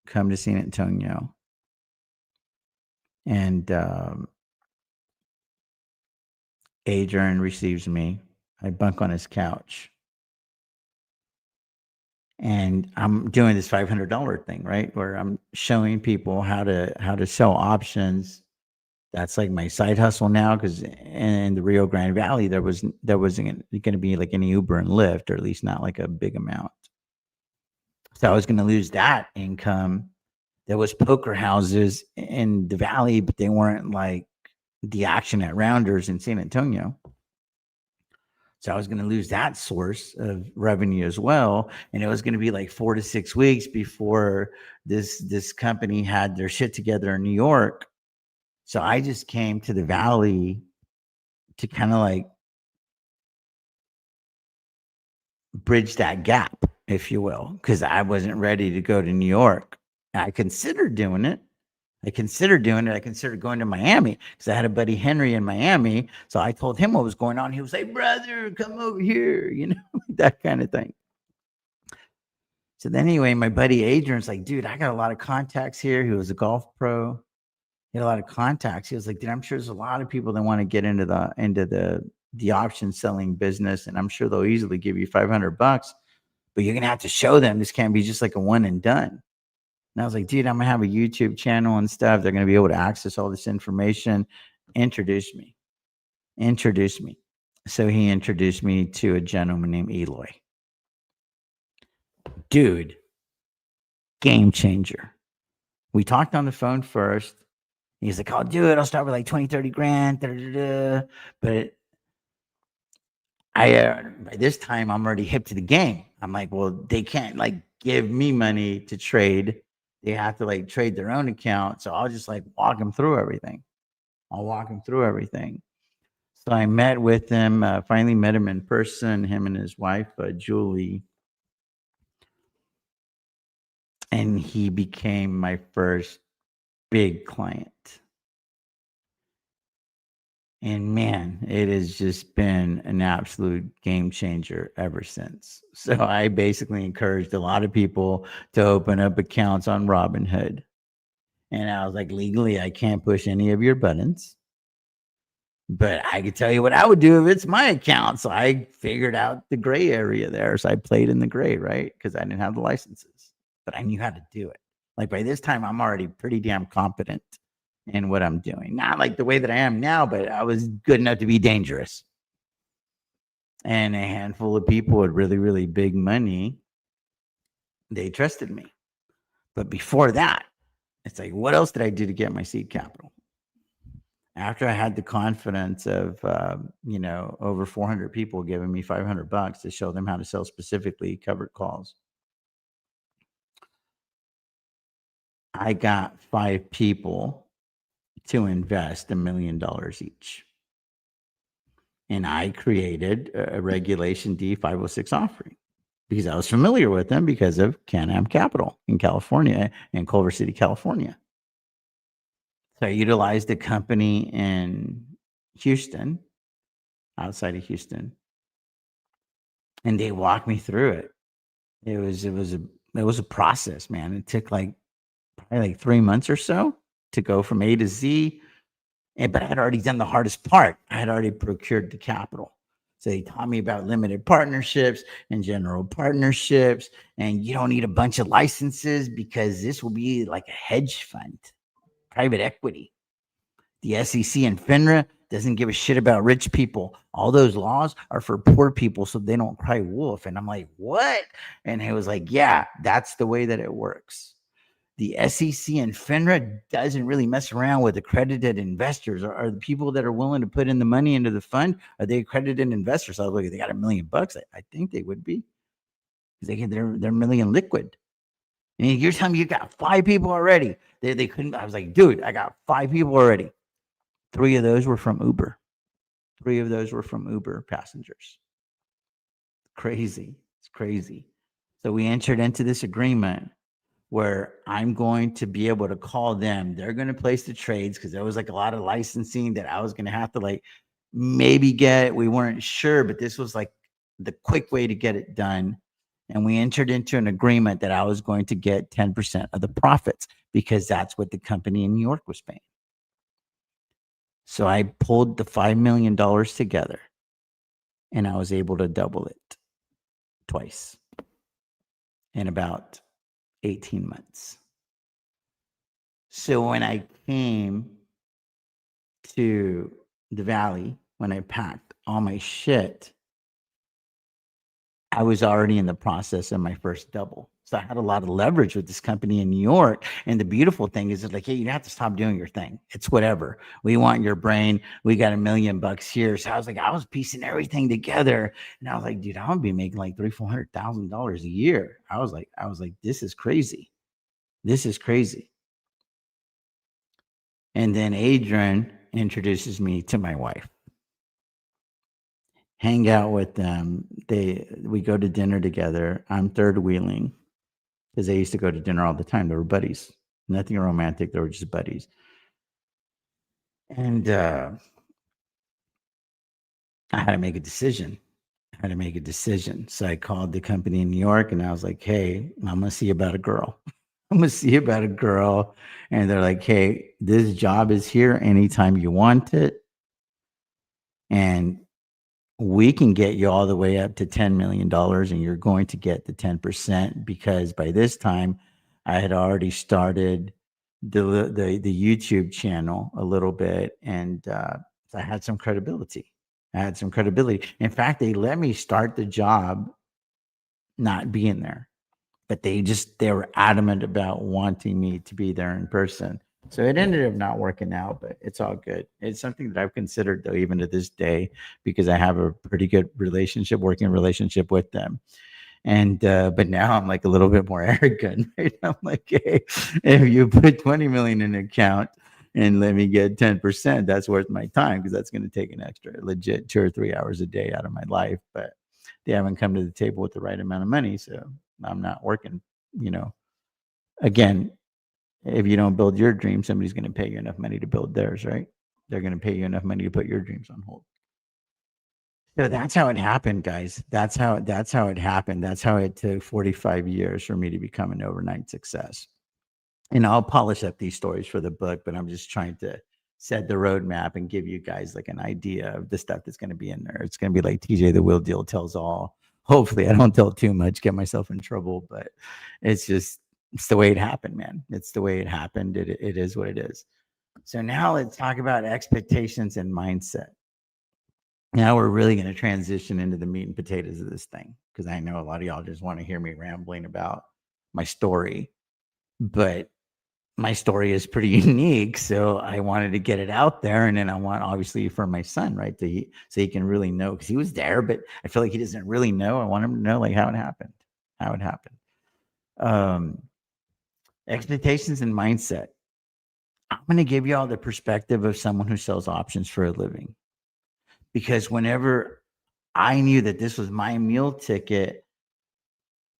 come to San Antonio, and Adrian receives me. I bunk on his couch, and I'm doing this $500 thing, right? Where I'm showing people how to sell options. That's like my side hustle now, because in the Rio Grande Valley, there wasn't going to be like any Uber and Lyft, or at least not like a big amount. So I was going to lose that income. There was poker houses in the valley, but they weren't like the action at Rounders in San Antonio. So I was going to lose that source of revenue as well, and it was going to be like 4 to 6 weeks before this company had their shit together in New York. So I just came to the valley to kind of like bridge that gap, if you will, because I wasn't ready to go to New York. I considered doing it. I considered going to Miami because I had a buddy Henry in Miami. So I told him what was going on. He was like, brother, come over here, that kind of thing. So then anyway, my buddy Adrian's like, dude, I got a lot of contacts here. He was a golf pro. He had a lot of contacts. He was like, dude, I'm sure there's a lot of people that want to get into the option selling business, and I'm sure they'll easily give you $500, but you're gonna have to show them this can't be just like a one and done. And I was like, dude, I'm gonna have a YouTube channel and stuff. They're gonna be able to access all this information. Introduce me. Introduce me. So he introduced me to a gentleman named Eloy. Dude, game changer. We talked on the phone first. He's like, I'll do it. I'll start with like 20, 30 grand. Da, da, da. But by this time, I'm already hip to the game. I'm like, well, they can't like give me money to trade. They have to like trade their own account. So I'll just like walk them through everything. So I met with him, finally met him in person, him and his wife, Julie. And he became my first big client. And man, it has just been an absolute game changer ever since. So I basically encouraged a lot of people to open up accounts on Robinhood. And I was like, legally, I can't push any of your buttons, but I could tell you what I would do if it's my account. So I figured out the gray area there. So I played in the gray, right? Because I didn't have the licenses, but I knew how to do it. Like by this time, I'm already pretty damn competent in what I'm doing. Not like the way that I am now, but I was good enough to be dangerous. And a handful of people with really, really big money, they trusted me. But before that, it's like, what else did I do to get my seed capital? After I had the confidence of, over 400 people giving me $500 to show them how to sell specifically covered calls, I got 5 people to invest $1 million each. And I created a Regulation D 506 offering because I was familiar with them because of Can-Am Capital in California, in Culver City, California. So I utilized a company in Houston, outside of Houston, and they walked me through it. It was a process, man. It took probably 3 months or so to go from A to Z. But I had already done the hardest part. I had already procured the capital. So they taught me about limited partnerships and general partnerships. And you don't need a bunch of licenses because this will be like a hedge fund, private equity. The SEC and FINRA doesn't give a shit about rich people. All those laws are for poor people so they don't cry wolf. And I'm like, what? And he was like, yeah, that's the way that it works. The SEC and FINRA doesn't really mess around with accredited investors. Are the people that are willing to put in the money into the fund, are they accredited investors? I was like, they got $1 million. I think they would be, because they're million liquid. And you're telling me you got 5 people already. They couldn't. I was like, dude, I got 5 people already. 3 of those were from Uber. 3 of those were from Uber passengers. Crazy. It's crazy. So we entered into this agreement where I'm going to be able to call them. They're going to place the trades because there was like a lot of licensing that I was going to have to like maybe get. We weren't sure, but this was like the quick way to get it done. And we entered into an agreement that I was going to get 10% of the profits because that's what the company in New York was paying. So I pulled the $5 million together and I was able to double it twice in about 18 months. So when I came to the Valley, when I packed all my shit, I was already in the process of my first double. So I had a lot of leverage with this company in New York. And the beautiful thing is, it's like, hey, you have to stop doing your thing. It's whatever. We want your brain. We got $1 million here. So I was like, I was piecing everything together. And I was like, dude, I'm gonna be making like $300,000-$400,000 a year. I was like, this is crazy. This is crazy. And then Adrian introduces me to my wife. Hang out with them. We go to dinner together. I'm third wheeling because they used to go to dinner all the time. They were buddies. Nothing romantic. They were just buddies. And I had to make a decision. So I called the company in New York and I was like, hey, I'm going to see about a girl. And they're like, hey, this job is here anytime you want it. And we can get you all the way up to $10 million and you're going to get the 10% because by this time I had already started the YouTube channel a little bit. And so I had some credibility. In fact, they let me start the job not being there, but they were adamant about wanting me to be there in person. So it ended up not working out, but it's all good. It's something that I've considered though, even to this day, because I have a pretty good working relationship with them. And but now I'm like a little bit more arrogant, right? I'm like, hey, if you put 20 million in an account and let me get 10%, that's worth my time because that's going to take an extra legit 2 or 3 hours a day out of my life. But they haven't come to the table with the right amount of money, so I'm not working. Again, if you don't build your dream, somebody's going to pay you enough money to build theirs, right? They're going to pay you enough money to put your dreams on hold. So that's how it happened, guys. That's how it happened. That's how it took 45 years for me to become an overnight success. And I'll polish up these stories for the book, but I'm just trying to set the roadmap and give you guys like an idea of the stuff that's going to be in there. It's going to be like TJ the Wheel Deal tells all. Hopefully I don't tell too much, get myself in trouble, but it's the way it happened, man. It's the way it happened. It is what it is. So now let's talk about expectations and mindset. Now we're really going to transition into the meat and potatoes of this thing because I know a lot of y'all just want to hear me rambling about my story, but my story is pretty unique. So I wanted to get it out there. And then I want, obviously, for my son, right, so he can really know because he was there, but I feel like he doesn't really know. I want him to know like how it happened. Expectations and mindset. I'm going to give you all the perspective of someone who sells options for a living. Because whenever I knew that this was my meal ticket,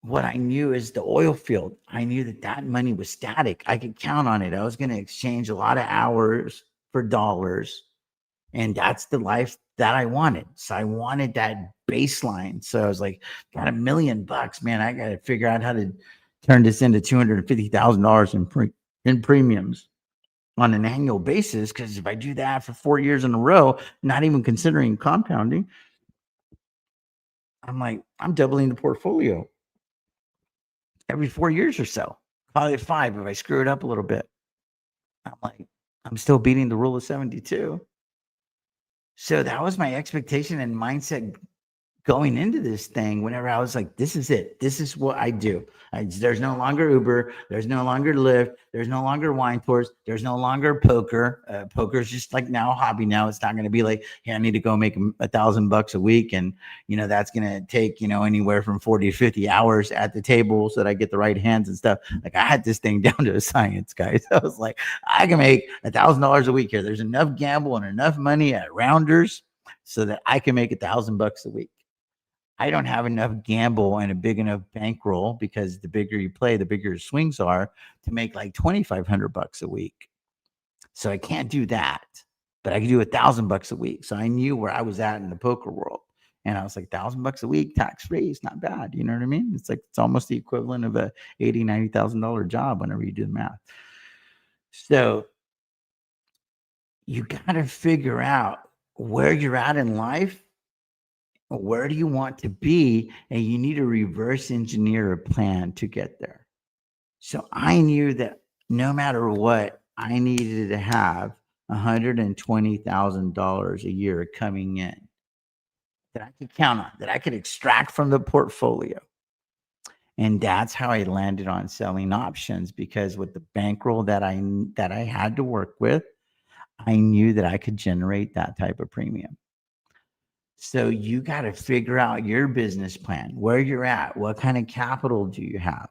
what I knew is the oil field. I knew that money was static. I could count on it. I was going to exchange a lot of hours for dollars. And that's the life that I wanted. So I wanted that baseline. So I was like, got $1 million, man. I got to figure out how to turn this into $250,000 in premiums on an annual basis. Because if I do that for 4 years in a row, not even considering compounding, I'm like, I'm doubling the portfolio every 4 years or so. Probably 5 if I screw it up a little bit. I'm like, I'm still beating the rule of 72. So that was my expectation and mindset going into this thing. Whenever I was like, this is it. This is what I do. There's no longer Uber. There's no longer Lyft. There's no longer wine tours. There's no longer poker. Poker is just like now a hobby. Now it's not going to be like, hey, I need to go make $1,000 a week. And, that's going to take, anywhere from 40 to 50 hours at the table so that I get the right hands and stuff. Like I had this thing down to a science, guys. I was like, I can make $1,000 a week here. There's enough gamble and enough money at Rounders so that I can make $1,000 a week. I don't have enough gamble and a big enough bankroll because the bigger you play, the bigger your swings are to make like $2,500 a week. So I can't do that, but I can do $1,000 a week. So I knew where I was at in the poker world. And I was like, $1,000 a week, tax free, it's not bad. You know what I mean? It's like, it's almost the equivalent of a $80,000, $90,000 job whenever you do the math. So you got to figure out where you're at in life. Where do you want to be? And you need to reverse engineer a plan to get there. So I knew that no matter what, I needed to have $120,000 a year coming in that I could count on, that I could extract from the portfolio. And that's how I landed on selling options, because with the bankroll that I had to work with, I knew that I could generate that type of premium. So you got to figure out your business plan, where you're at, what kind of capital do you have?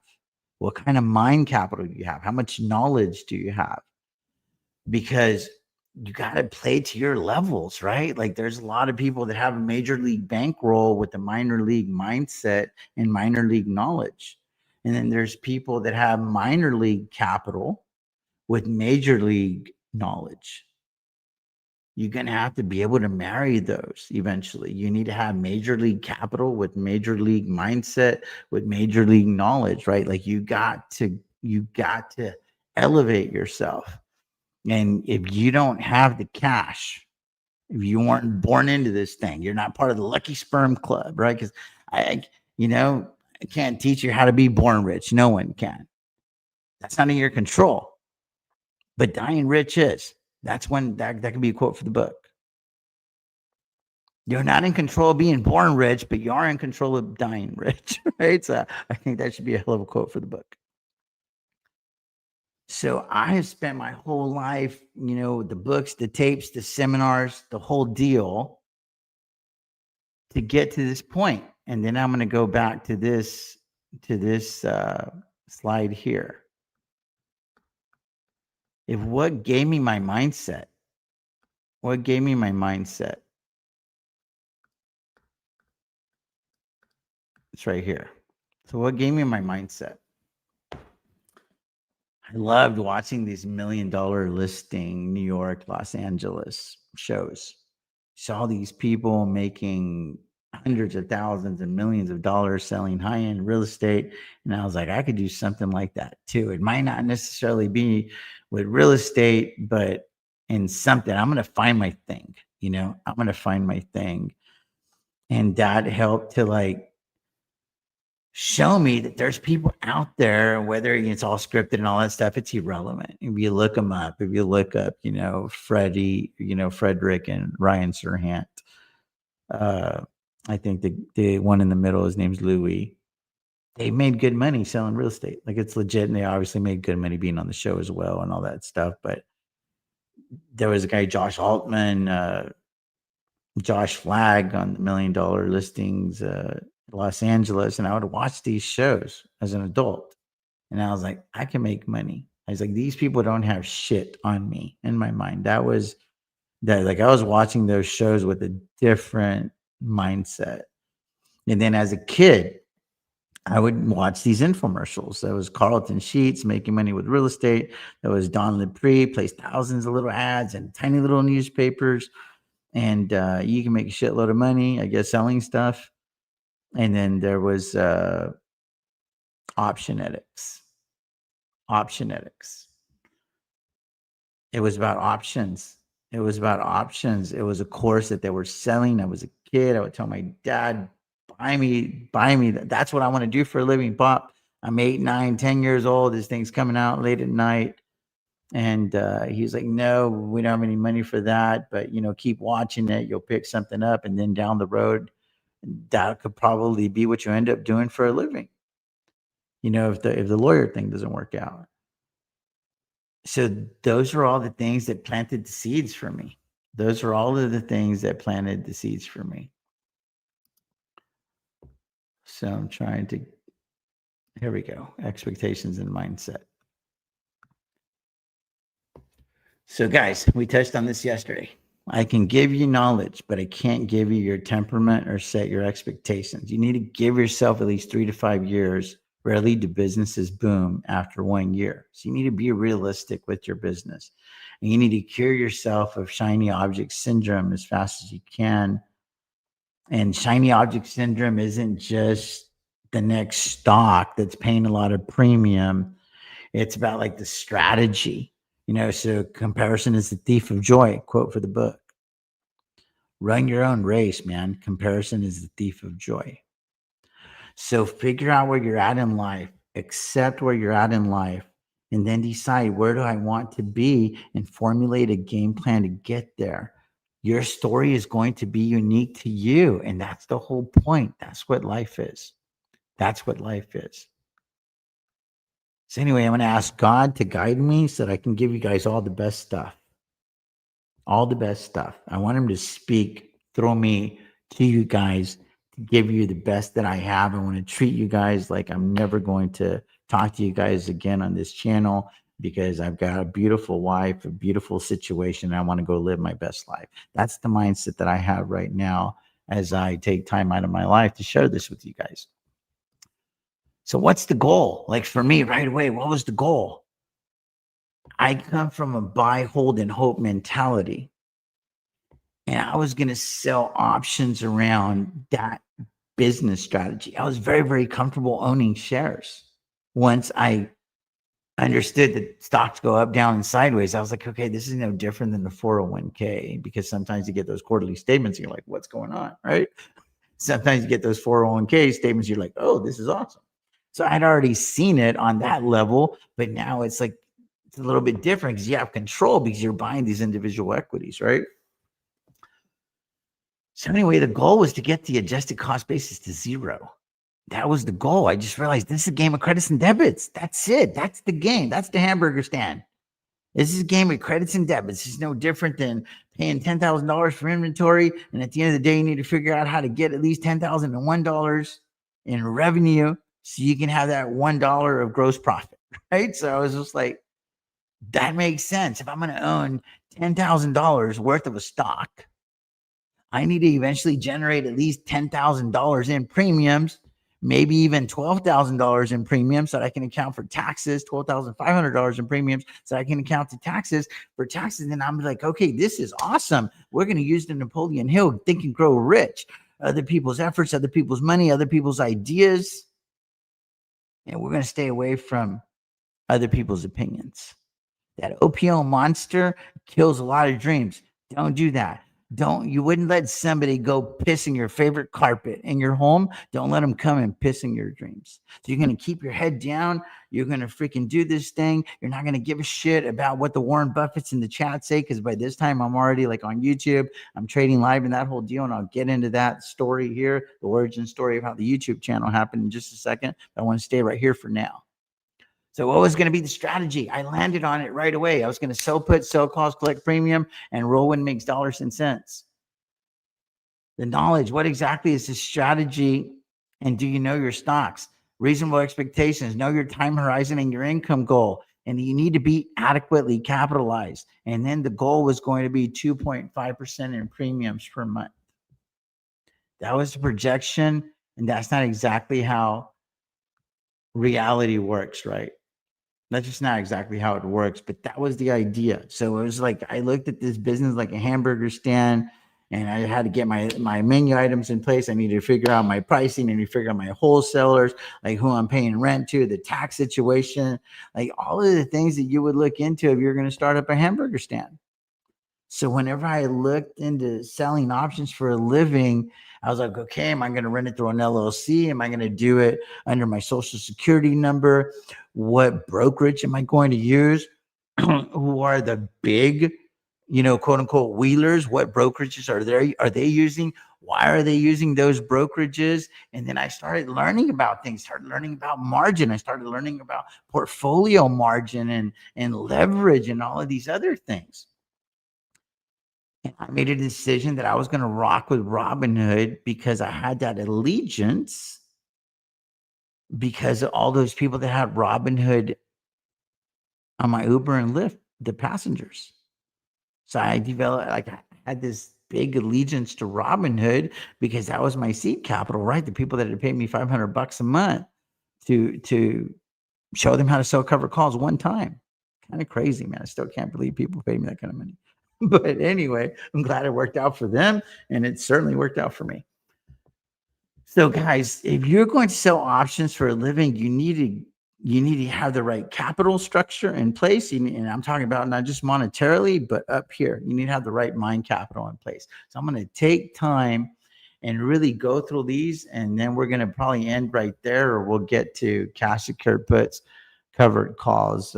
What kind of mind capital do you have? How much knowledge do you have? Because you got to play to your levels, right? Like there's a lot of people that have a major league bankroll with a minor league mindset and minor league knowledge. And then there's people that have minor league capital with major league knowledge. You're going to have to be able to marry those eventually. You need to have major league capital with major league mindset, with major league knowledge, right? Like you got to elevate yourself. And if you don't have the cash, if you weren't born into this thing, you're not part of the lucky sperm club, right? Because I can't teach you how to be born rich. No one can. That's not in your control. But dying rich is. That's when that could be a quote for the book. You're not in control of being born rich, but you are in control of dying rich, right? So I think that should be a hell of a quote for the book. So I have spent my whole life, the books, the tapes, the seminars, the whole deal to get to this point. And then I'm going to go back to this slide here. What gave me my mindset? It's right here. So what gave me my mindset? I loved watching these $1 million listing New York, Los Angeles shows. Saw these people making hundreds of thousands and millions of dollars selling high-end real estate. And I was like, I could do something like that too. It might not necessarily be with real estate, but in something. I'm going to find my thing, I'm going to find my thing. And that helped to show me that there's people out there, whether it's all scripted and all that stuff, it's irrelevant. If you look them up, if you look up, Frederick and Ryan Serhant, I think the one in the middle, his name's Louis. They made good money selling real estate. Like it's legit. And they obviously made good money being on the show as well and all that stuff. But there was a guy, Josh Altman, Josh Flagg on the $1 million listings, Los Angeles, and I would watch these shows as an adult, and I was like, I can make money. I was like, these people don't have shit on me. In my mind, that was that. Like I was watching those shows with a different mindset, and then as a kid, I would watch these infomercials. That was Carlton Sheets making money with real estate. That was Don Lepre placed thousands of little ads in tiny little newspapers, and you can make a shitload of money, I guess, selling stuff. And then there was Optionetics. It was about options. It was a course that they were selling. I was a kid. I would tell my dad, buy me. That's what I want to do for a living, Pop. I'm 8, 9, 10 years old. This thing's coming out late at night. And he's like, no, we don't have any money for that. But, keep watching it. You'll pick something up. And then down the road, that could probably be what you end up doing for a living. If the lawyer thing doesn't work out. So those are all the things that planted the seeds for me. Those are all of the things that planted the seeds for me. So I'm trying to, here we go. Expectations and mindset. So guys, we touched on this yesterday. I can give you knowledge, but I can't give you your temperament or set your expectations. You need to give yourself at least 3 to 5 years. Rarely do businesses boom after 1 year. So you need to be realistic with your business. And you need to cure yourself of shiny object syndrome as fast as you can. And shiny object syndrome isn't just the next stock that's paying a lot of premium. It's about like the strategy. So comparison is the thief of joy, quote for the book. Run your own race, man. Comparison is the thief of joy. So figure out where you're at in life, accept where you're at in life, and then decide, where do I want to be, and formulate a game plan to get there. Your story is going to be unique to you, and that's the whole point. That's what life is. That's what life is. So anyway, I'm going to ask God to guide me so that I can give you guys all the best stuff. All the best stuff. I want him to speak through me to you guys to give you the best that I have. I want to treat you guys like I'm never going to talk to you guys again on this channel, because I've got a beautiful wife, a beautiful situation, and I want to go live my best life. That's the mindset that I have right now as I take time out of my life to share this with you guys. So what's the goal? Like for me right away, what was the goal? I come from a buy, hold, and hope mentality. And I was going to sell options around that business strategy. I was very, very comfortable owning shares. Once I understood that stocks go up, down, and sideways, I was like, okay, this is no different than the 401k, because sometimes you get those quarterly statements and you're like, what's going on, right? Sometimes you get those 401k statements, you're like, oh, this is awesome. So I'd already seen it on that level, but now it's like, it's a little bit different because you have control because you're buying these individual equities, right? So anyway, the goal was to get the adjusted cost basis to 0. That was the goal. I just realized this is a game of credits and debits. That's it. That's the game. That's the hamburger stand. This is a game of credits and debits. It's no different than paying $10,000 for inventory. And at the end of the day, you need to figure out how to get at least $10,001 in revenue so you can have that $1 of gross profit, right? So I was just like, that makes sense. If I'm going to own $10,000 worth of a stock, I need to eventually generate at least $10,000 in premiums, maybe even $12,000 in premiums, so that I can account for taxes, $12,500 in premiums, so I can account to taxes for taxes. And I'm like, okay, this is awesome. We're going to use the Napoleon Hill, Think and Grow Rich, other people's efforts, other people's money, other people's ideas. And we're going to stay away from other people's opinions. That OPO monster kills a lot of dreams. Don't do that. You wouldn't let somebody go piss in your favorite carpet in your home. Don't let them come and piss in your dreams. So you're going to keep your head down. You're going to freaking do this thing. You're not going to give a shit about what the Warren Buffetts in the chat say, because by this time I'm already like on YouTube. I'm trading live in that whole deal, and I'll get into that story here, the origin story of how the YouTube channel happened in just a second. But I want to stay right here for now. So what was going to be the strategy? I landed on it right away. I was going to sell put, sell calls, collect premium, and roll when it makes dollars and cents. The knowledge, what exactly is the strategy? And do you know your stocks? Reasonable expectations, know your time horizon and your income goal. And you need to be adequately capitalized. And then the goal was going to be 2.5% in premiums per month. That was the projection. And that's not exactly how reality works, right? That's just not exactly how it works, but that was the idea. So it was like, I looked at this business like a hamburger stand, and I had to get my menu items in place. I needed to figure out my pricing, and figure out my wholesalers, like who I'm paying rent to, the tax situation, like all of the things that you would look into if you're going to start up a hamburger stand. So whenever I looked into selling options for a living, I was like, okay, am I going to run it through an LLC? Am I going to do it under my social security number? What brokerage am I going to use? Who are the big, quote unquote wheelers? What brokerages are they using? Why are they using those brokerages? And then I started learning about things, started learning about margin. I started learning about portfolio margin and leverage and all of these other things. And I made a decision that I was going to rock with Robinhood because I had that allegiance because of all those people that had Robinhood on my Uber and Lyft, the passengers. So I developed, like, I had this big allegiance to Robinhood because that was my seed capital, right? The people that had paid me $500 a month to show them how to sell covered calls one time. Kind of crazy, man. I still can't believe people paid me that kind of money. But anyway, I'm glad it worked out for them, and it certainly worked out for me. So, guys, if you're going to sell options for a living, you need to have the right capital structure in place. And I'm talking about not just monetarily, but up here, you need to have the right mind capital in place. So I'm going to take time and really go through these, and then we're going to probably end right there, or we'll get to cash secured puts, covered calls.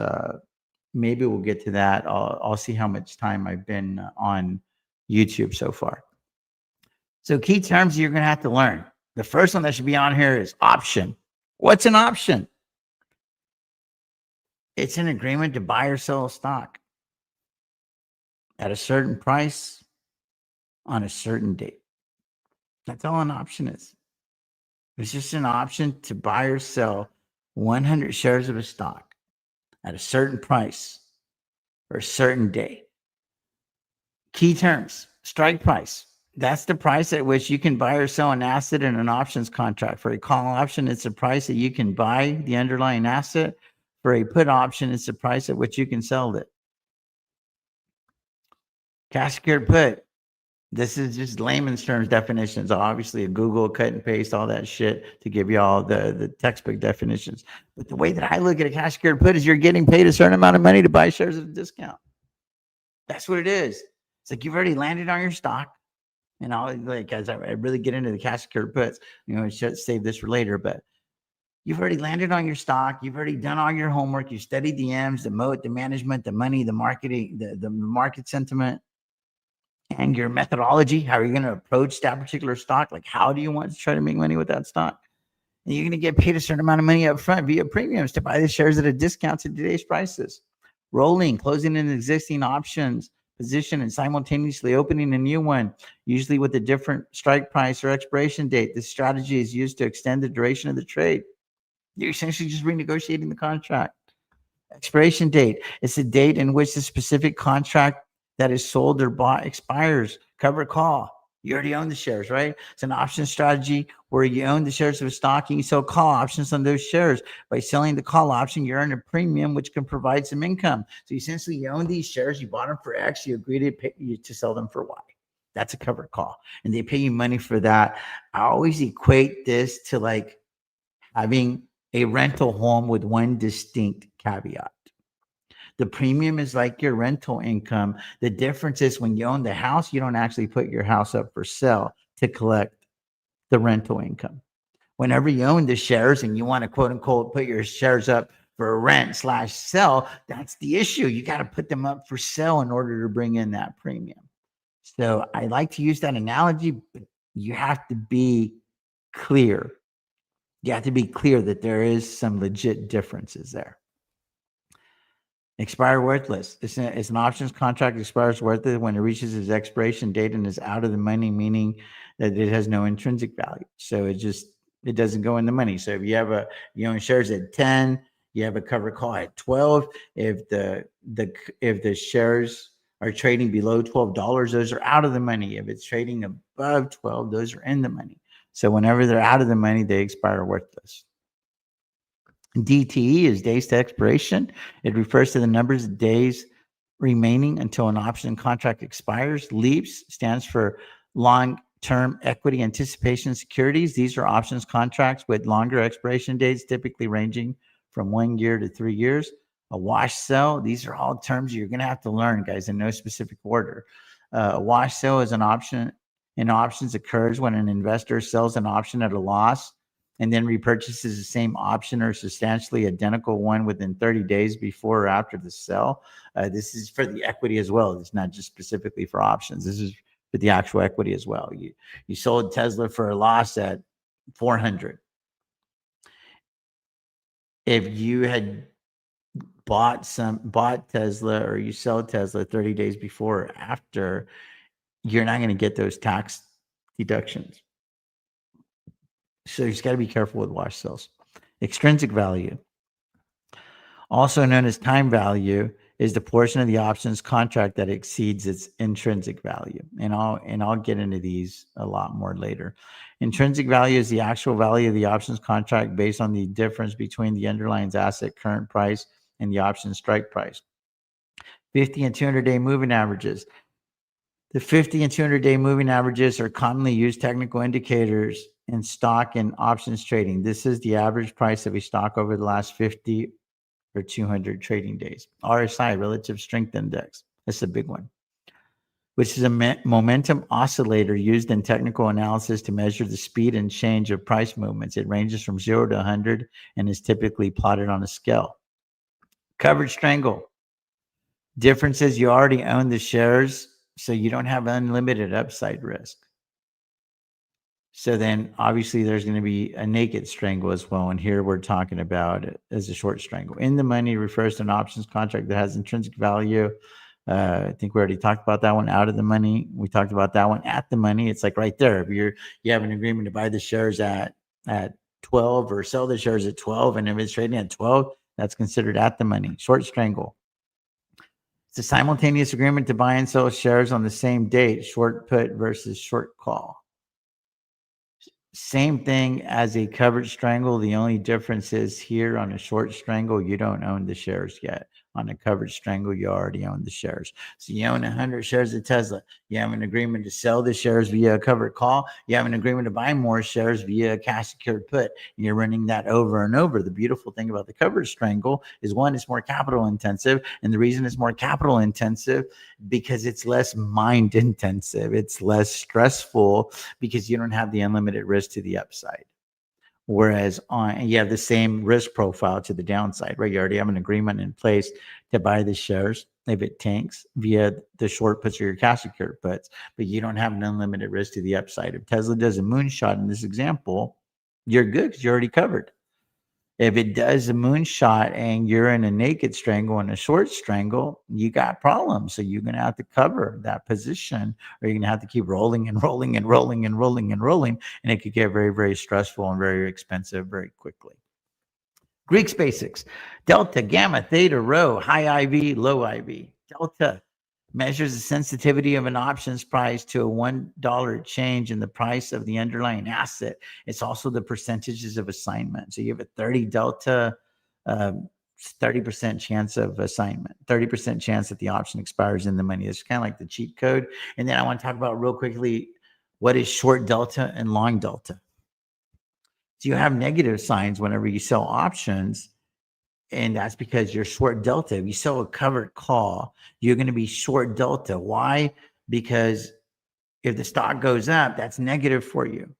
Maybe we'll get to that. I'll see how much time I've been on YouTube so far. So key terms you're going to have to learn. The first one that should be on here is option. What's an option? It's an agreement to buy or sell a stock at a certain price on a certain date. That's all an option is. It's just an option to buy or sell 100 shares of a stock at a certain price or a certain day. Key terms: strike price. That's the price at which you can buy or sell an asset in an options contract. For a call option, it's the price that you can buy the underlying asset. For a put option, it's the price at which you can sell it. Cash secured put. This is just layman's terms definitions. Obviously, a Google cut and paste all that shit to give you all the textbook definitions. But the way that I look at a cash secured put is you're getting paid a certain amount of money to buy shares at a discount. That's what it is. It's like you've already landed on your stock. And I'll, like, as I really get into the cash secured puts, I should save this for later, but you've already landed on your stock. You've already done all your homework. You studied the M's, the moat, the management, the money, the marketing, the market sentiment, and your methodology. How are you going to approach that particular stock? Like, how do you want to try to make money with that stock? And you're going to get paid a certain amount of money up front via premiums to buy the shares at a discount to today's prices. Rolling, closing in existing options position and simultaneously opening a new one, usually with a different strike price or expiration date. This strategy is used to extend the duration of the trade. You're essentially just renegotiating the contract. Expiration date: it's the date in which the specific contract that is sold or bought expires. Covered call: you already own the shares, right? It's an option strategy where you own the shares of a stock and you sell call options on those shares. By selling the call option, you earn a premium, which can provide some income. So essentially, you own these shares, you bought them for X, you agree to sell them for Y. That's a covered call, and they pay you money for that. I always equate this to like having a rental home with one distinct caveat. The premium is like your rental income. The difference is when you own the house, you don't actually put your house up for sale to collect the rental income. Whenever you own the shares and you want to, quote unquote, put your shares up for rent/sell, that's the issue. You got to put them up for sale in order to bring in that premium. So I like to use that analogy, but you have to be clear. You have to be clear that there is some legit differences there. Expire worthless. It's an options contract. Expires worthless when it reaches its expiration date and is out of the money, meaning that it has no intrinsic value. So it doesn't go in the money. So if you own shares at 10, you have a cover call at 12. If the shares are trading below $12, those are out of the money. If it's trading above 12, those are in the money. So whenever they're out of the money, they expire worthless. DTE is days to expiration. It refers to the numbers of days remaining until an option contract expires. LEAPS stands for long-term equity anticipation securities. These are options contracts with longer expiration dates, typically ranging from 1 year to 3 years. A wash sell, these are all terms you're going to have to learn, guys, in no specific order. A wash sale is an option in options occurs when an investor sells an option at a loss and then repurchases the same option or substantially identical one within 30 days before or after the sell. This is for the equity as well. It's not just specifically for options. This is for the actual equity as well. You sold Tesla for a loss at 400. If you had bought Tesla, or you sell Tesla 30 days before or after, you're not going to get those tax deductions. So you just got to be careful with wash sales. Extrinsic value, also known as time value, is the portion of the options contract that exceeds its intrinsic value. And I'll get into these a lot more later. Intrinsic value is the actual value of the options contract based on the difference between the underlying asset current price and the option strike price. 50 and 200-day moving averages. The 50 and 200-day moving averages are commonly used technical indicators in stock and options trading. This is the average price of a stock over the last 50 or 200 trading days. RSI, Relative Strength Index. That's a big one, which is a momentum oscillator used in technical analysis to measure the speed and change of price movements. It ranges from 0 to 100 and is typically plotted on a scale. Covered strangle. Difference is you already own the shares, so you don't have unlimited upside risk. So then obviously there's going to be a naked strangle as well. And here we're talking about it as a short strangle. In the money refers to an options contract that has intrinsic value. I think we already talked about that one. Out of the money, we talked about that one. At the money, it's like right there. If you have an agreement to buy the shares at 12 or sell the shares at 12, and if it's trading at 12, that's considered at the money. Short strangle. It's a simultaneous agreement to buy and sell shares on the same date. Short put versus short call. Same thing as a covered strangle. The only difference is here on a short strangle, you don't own the shares yet. On a covered strangle, you already own the shares. So you own 100 shares of Tesla. You have an agreement to sell the shares via a covered call. You have an agreement to buy more shares via a cash secured put. And you're running that over and over. The beautiful thing about the covered strangle is, one, it's more capital intensive. And the reason it's more capital intensive, because it's less mind intensive. It's less stressful because you don't have the unlimited risk to the upside. Whereas you have the same risk profile to the downside, right? You already have an agreement in place to buy the shares if it tanks via the short puts or your cash secured puts, but you don't have an unlimited risk to the upside. If Tesla does a moonshot in this example, you're good because you're already covered. If it does a moonshot and you're in a naked strangle and a short strangle, you got problems. So you're going to have to cover that position, or you're going to have to keep rolling and rolling and rolling and rolling and rolling. And it could get very, very stressful and very expensive very quickly. Greek's basics: delta, gamma, theta, rho, high IV, low IV. Delta measures the sensitivity of an options price to a $1 change in the price of the underlying asset. It's also the percentages of assignment. So you have a 30 delta, 30% chance of assignment, 30% chance that the option expires in the money. It's kind of like the cheat code. And then I want to talk about real quickly, what is short delta and long delta. So you have negative signs whenever you sell options, and that's because you're short delta. If you sell a covered call, you're going to be short delta. Why? Because if the stock goes up, that's negative for you,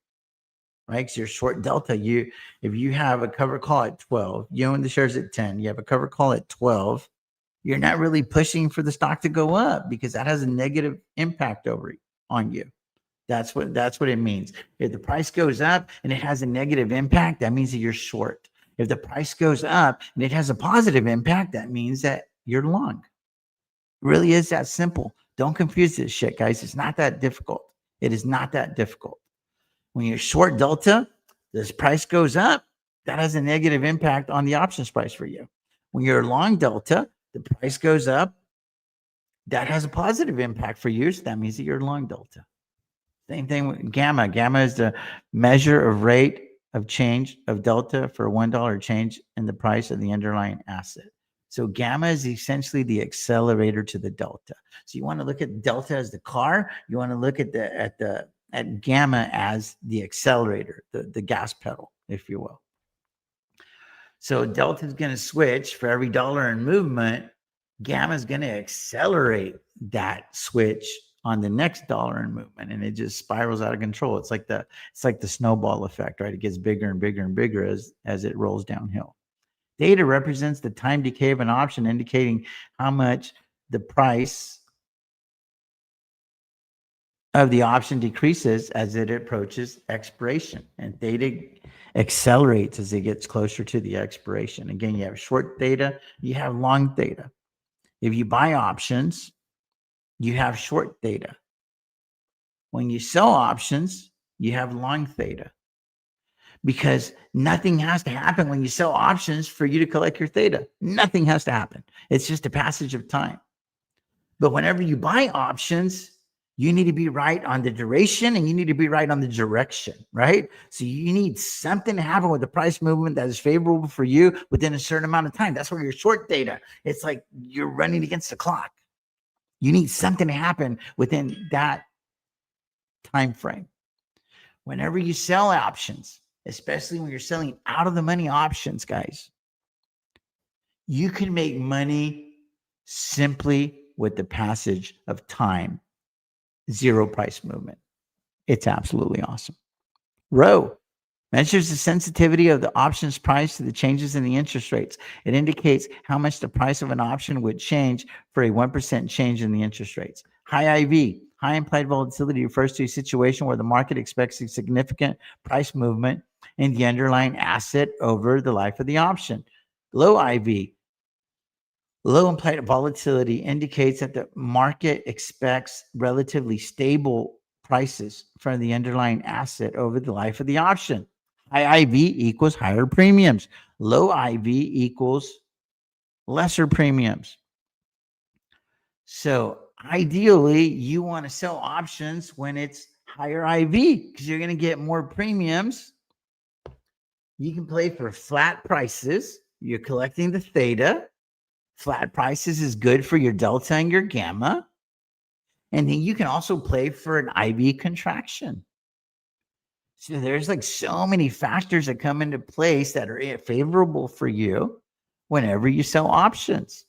right? Because you're short delta. If you have a covered call at 12, you own the shares at 10, you have a covered call at 12, you're not really pushing for the stock to go up because that has a negative impact on you. That's what it means. If the price goes up and it has a negative impact, that means that you're short. If the price goes up and it has a positive impact, that means that you're long. It really is that simple. Don't confuse this shit, guys. It's not that difficult. It is not that difficult. When you're short delta, this price goes up, that has a negative impact on the options price for you. When you're long delta, the price goes up, that has a positive impact for you. So that means that you're long delta. Same thing with gamma. Gamma is the measure of rate of change of delta for a $1 change in the price of the underlying asset. So gamma is essentially the accelerator to the delta. So you want to look at delta as the car. You want to look at gamma as the accelerator, the gas pedal, if you will. So delta is going to switch for every dollar in movement. Gamma is going to accelerate that switch on the next dollar in movement, and it just spirals out of control. It's like the snowball effect, right? It gets bigger and bigger and bigger as it rolls downhill. Theta represents the time decay of an option, indicating how much the price of the option decreases as it approaches expiration, and theta accelerates as it gets closer to the expiration. Again, you have short theta, you have long theta. If you buy options, you have short theta. When you sell options, you have long theta, because nothing has to happen when you sell options for you to collect your theta. Nothing has to happen. It's just a passage of time. But whenever you buy options, you need to be right on the duration and you need to be right on the direction, right? So you need something to happen with the price movement that is favorable for you within a certain amount of time. That's where your short theta, it's like you're running against the clock. You need something to happen within that time frame. Whenever you sell options, especially when you're selling out of the money options, guys, you can make money simply with the passage of time, zero price movement. It's absolutely awesome. Rho measures the sensitivity of the options price to the changes in the interest rates. It indicates how much the price of an option would change for a 1% change in the interest rates. High IV, high implied volatility, refers to a situation where the market expects a significant price movement in the underlying asset over the life of the option. Low IV, low implied volatility, indicates that the market expects relatively stable prices for the underlying asset over the life of the option. High IV equals higher premiums. Low IV equals lesser premiums. So ideally, you want to sell options when it's higher IV because you're going to get more premiums. You can play for flat prices. You're collecting the theta. Flat prices is good for your delta and your gamma. And then you can also play for an IV contraction. So there's like so many factors that come into place that are favorable for you whenever you sell options.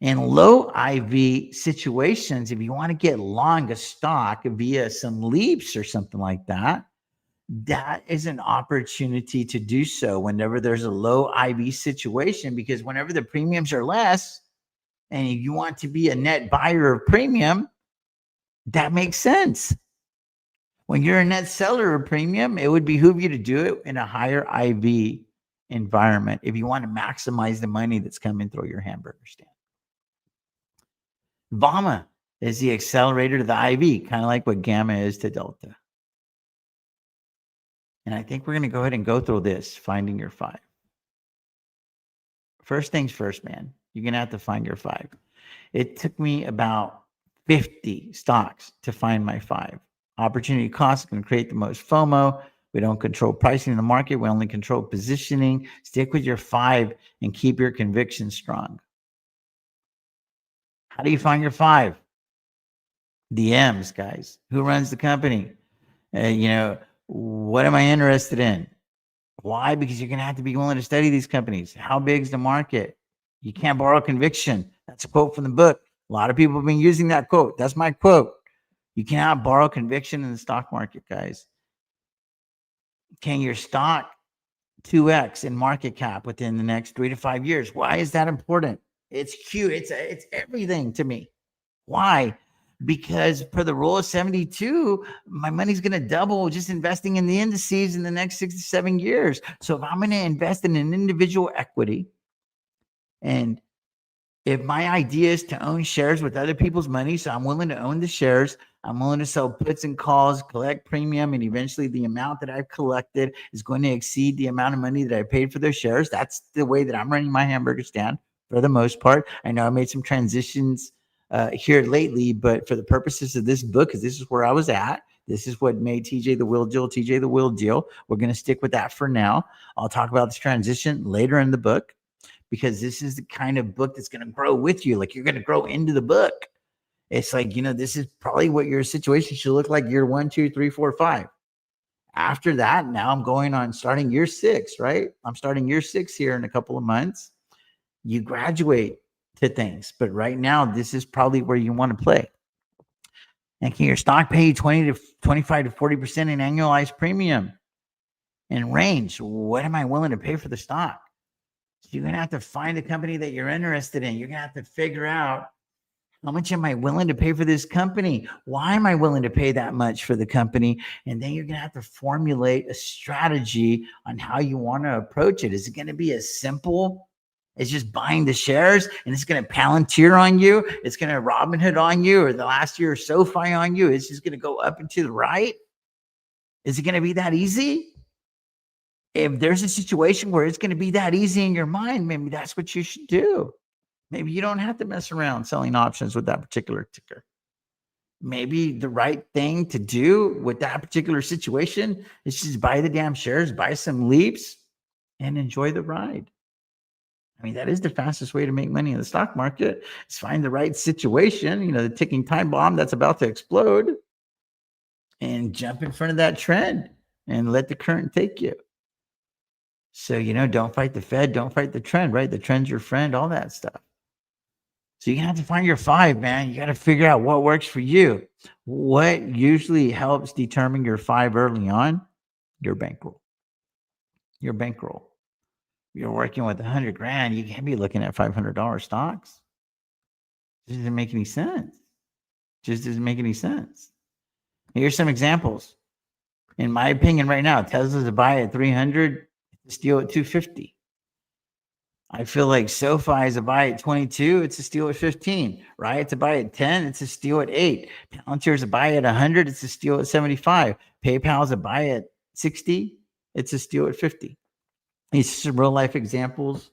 In low IV situations, if you want to get long a stock via some leaps or something like that, that is an opportunity to do so whenever there's a low IV situation, because whenever the premiums are less and you want to be a net buyer of premium, that makes sense. When you're a net seller of premium, it would behoove you to do it in a higher IV environment if you want to maximize the money that's coming through your hamburger stand. VAMA is the accelerator to the IV, kind of like what gamma is to delta. And I think we're going to go ahead and go through this, finding your 5. First things first, man. You're going to have to find your 5. It took me about 50 stocks to find my 5. Opportunity cost can create the most FOMO. We don't control pricing in the market. We only control positioning. Stick with your 5 and keep your conviction strong. How do you find your 5? The M's, guys. Who runs the company? What am I interested in? Why? Because you're going to have to be willing to study these companies. How big is the market? You can't borrow conviction. That's a quote from the book. A lot of people have been using that quote. That's my quote. You cannot borrow conviction in the stock market, guys. Can your stock 2x in market cap within the next 3 to 5 years? Why is that important? It's cute. It's everything to me. Why? Because for the rule of 72, my money's going to double just investing in the indices in the next 6 to 7 years. So if I'm going to invest in an individual equity, and if my idea is to own shares with other people's money, so I'm willing to own the shares, I'm willing to sell puts and calls, collect premium, and eventually the amount that I've collected is going to exceed the amount of money that I paid for those shares. That's the way that I'm running my hamburger stand for the most part. I know I made some transitions here lately, but for the purposes of this book, because this is where I was at, this is what made TJ the Wheel Deal. We're going to stick with that for now. I'll talk about this transition later in the book, because this is the kind of book that's going to grow with you. Like, you're going to grow into the book. It's like, this is probably what your situation should look like year 1, 2, 3, 4, 5. After that, now I'm going on starting year 6, right? I'm starting year 6 here in a couple of months. You graduate to things, but right now, this is probably where you want to play. And can your stock pay you 20 to 25 to 40% in annualized premium and range? What am I willing to pay for the stock? So you're going to have to find the company that you're interested in. You're going to have to figure out, how much am I willing to pay for this company? Why am I willing to pay that much for the company? And then you're going to have to formulate a strategy on how you want to approach it. Is it going to be as simple as just buying the shares and it's going to Palantir on you? It's going to Robinhood on you, or the last year SoFi on you? It's just going to go up and to the right? Is it going to be that easy? If there's a situation where it's going to be that easy in your mind, maybe that's what you should do. Maybe you don't have to mess around selling options with that particular ticker. Maybe the right thing to do with that particular situation is just buy the damn shares, buy some leaps, and enjoy the ride. I mean, that is the fastest way to make money in the stock market, is find the right situation, the ticking time bomb that's about to explode, and jump in front of that trend and let the current take you. So, don't fight the Fed, don't fight the trend, right? The trend's your friend, all that stuff. So you have to find your 5, man. You got to figure out what works for you. What usually helps determine your 5 early on? Your bankroll. Your bankroll. You're working with $100,000. You can't be looking at $500 stocks. It doesn't make any sense. Just doesn't make any sense. Here's some examples. In my opinion, right now, Tesla's a buy at 300, steal at 250. I feel like SoFi is a buy at 22. It's a steal at 15. Riot's a buy at 10. It's a steal at 8. Palantir is a buy at 100. It's a steal at 75. PayPal's a buy at 60. It's a steal at 50. These are some real life examples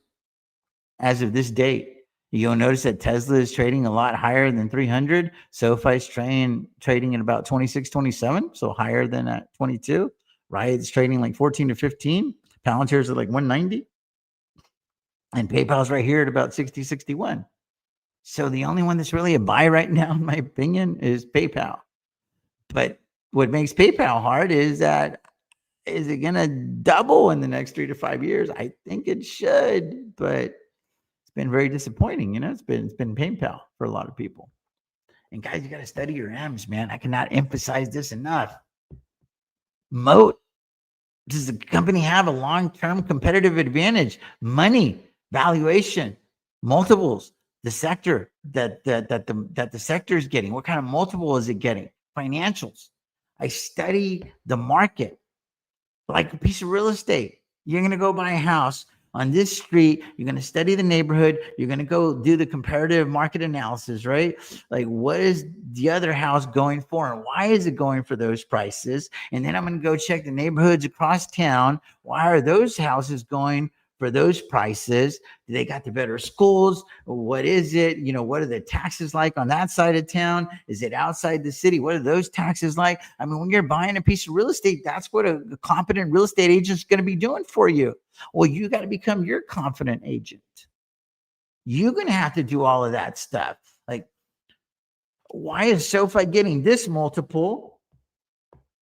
as of this date. You'll notice that Tesla is trading a lot higher than 300. SoFi's trading at about 26, 27, so higher than at 22. Riot's trading like 14 to 15. Palantir's at like 190. And PayPal's right here at about 60, 61. So the only one that's really a buy right now, in my opinion, is PayPal. But what makes PayPal hard is that, is it going to double in the next 3 to 5 years? I think it should, but it's been very disappointing. It's been PayPal for a lot of people. And guys, you got to study your M's, man. I cannot emphasize this enough. Moat. Does the company have a long-term competitive advantage? Money, valuation, multiples, the sector that the sector is getting. What kind of multiple is it getting? Financials. I study the market like a piece of real estate. You're going to go buy a house on this street. You're going to study the neighborhood. You're going to go do the comparative market analysis, right? Like, what is the other house going for and why is it going for those prices? And then I'm going to go check the neighborhoods across town. Why are those houses going for those prices? Do they got the better schools? What is it? What are the taxes like on that side of town? Is it outside the city? What are those taxes like? I mean, when you're buying a piece of real estate, that's what a competent real estate agent is going to be doing for you. Well, you got to become your confident agent. You're going to have to do all of that stuff. Like, why is SoFi getting this multiple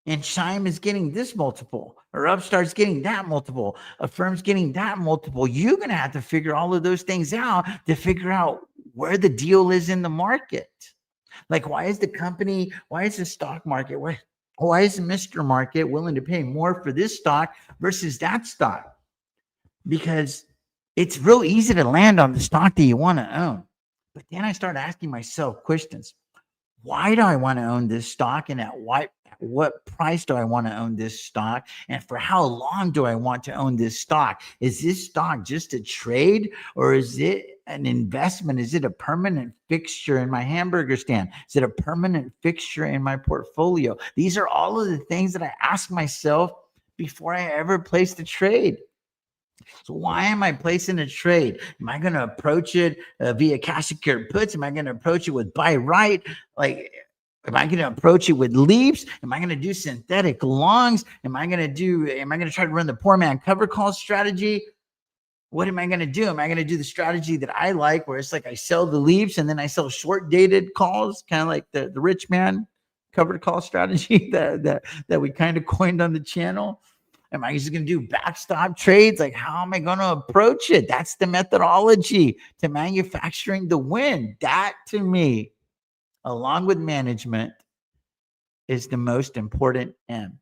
and Chime is getting this multiple, or Upstart's getting that multiple, Affirm's getting that multiple? You're going to have to figure all of those things out to figure out where the deal is in the market. Like, why is the stock market, why is Mr. Market willing to pay more for this stock versus that stock? Because it's real easy to land on the stock that you want to own. But then I start asking myself questions. Why do I want to own this stock? And at what price do I want to own this stock? And for how long do I want to own this stock? Is this stock just a trade, or is it an investment? Is it a permanent fixture in my hamburger stand? Is it a permanent fixture in my portfolio? These are all of the things that I ask myself before I ever place the trade. So why am I placing a trade? Am I going to approach it via cash secured puts? Am I going to approach it with buy right? Like, am I going to approach it with leaps? Am I going to do synthetic longs? Am I going to try to run the poor man cover call strategy? What am I going to do? Am I going to do the strategy that I like, where it's like I sell the leaps and then I sell short dated calls, kind of like the rich man covered call strategy that we kind of coined on the channel? Am I just going to do backstop trades? Like, how am I going to approach it? That's the methodology to manufacturing the win. That, to me, along with management, is the most important M.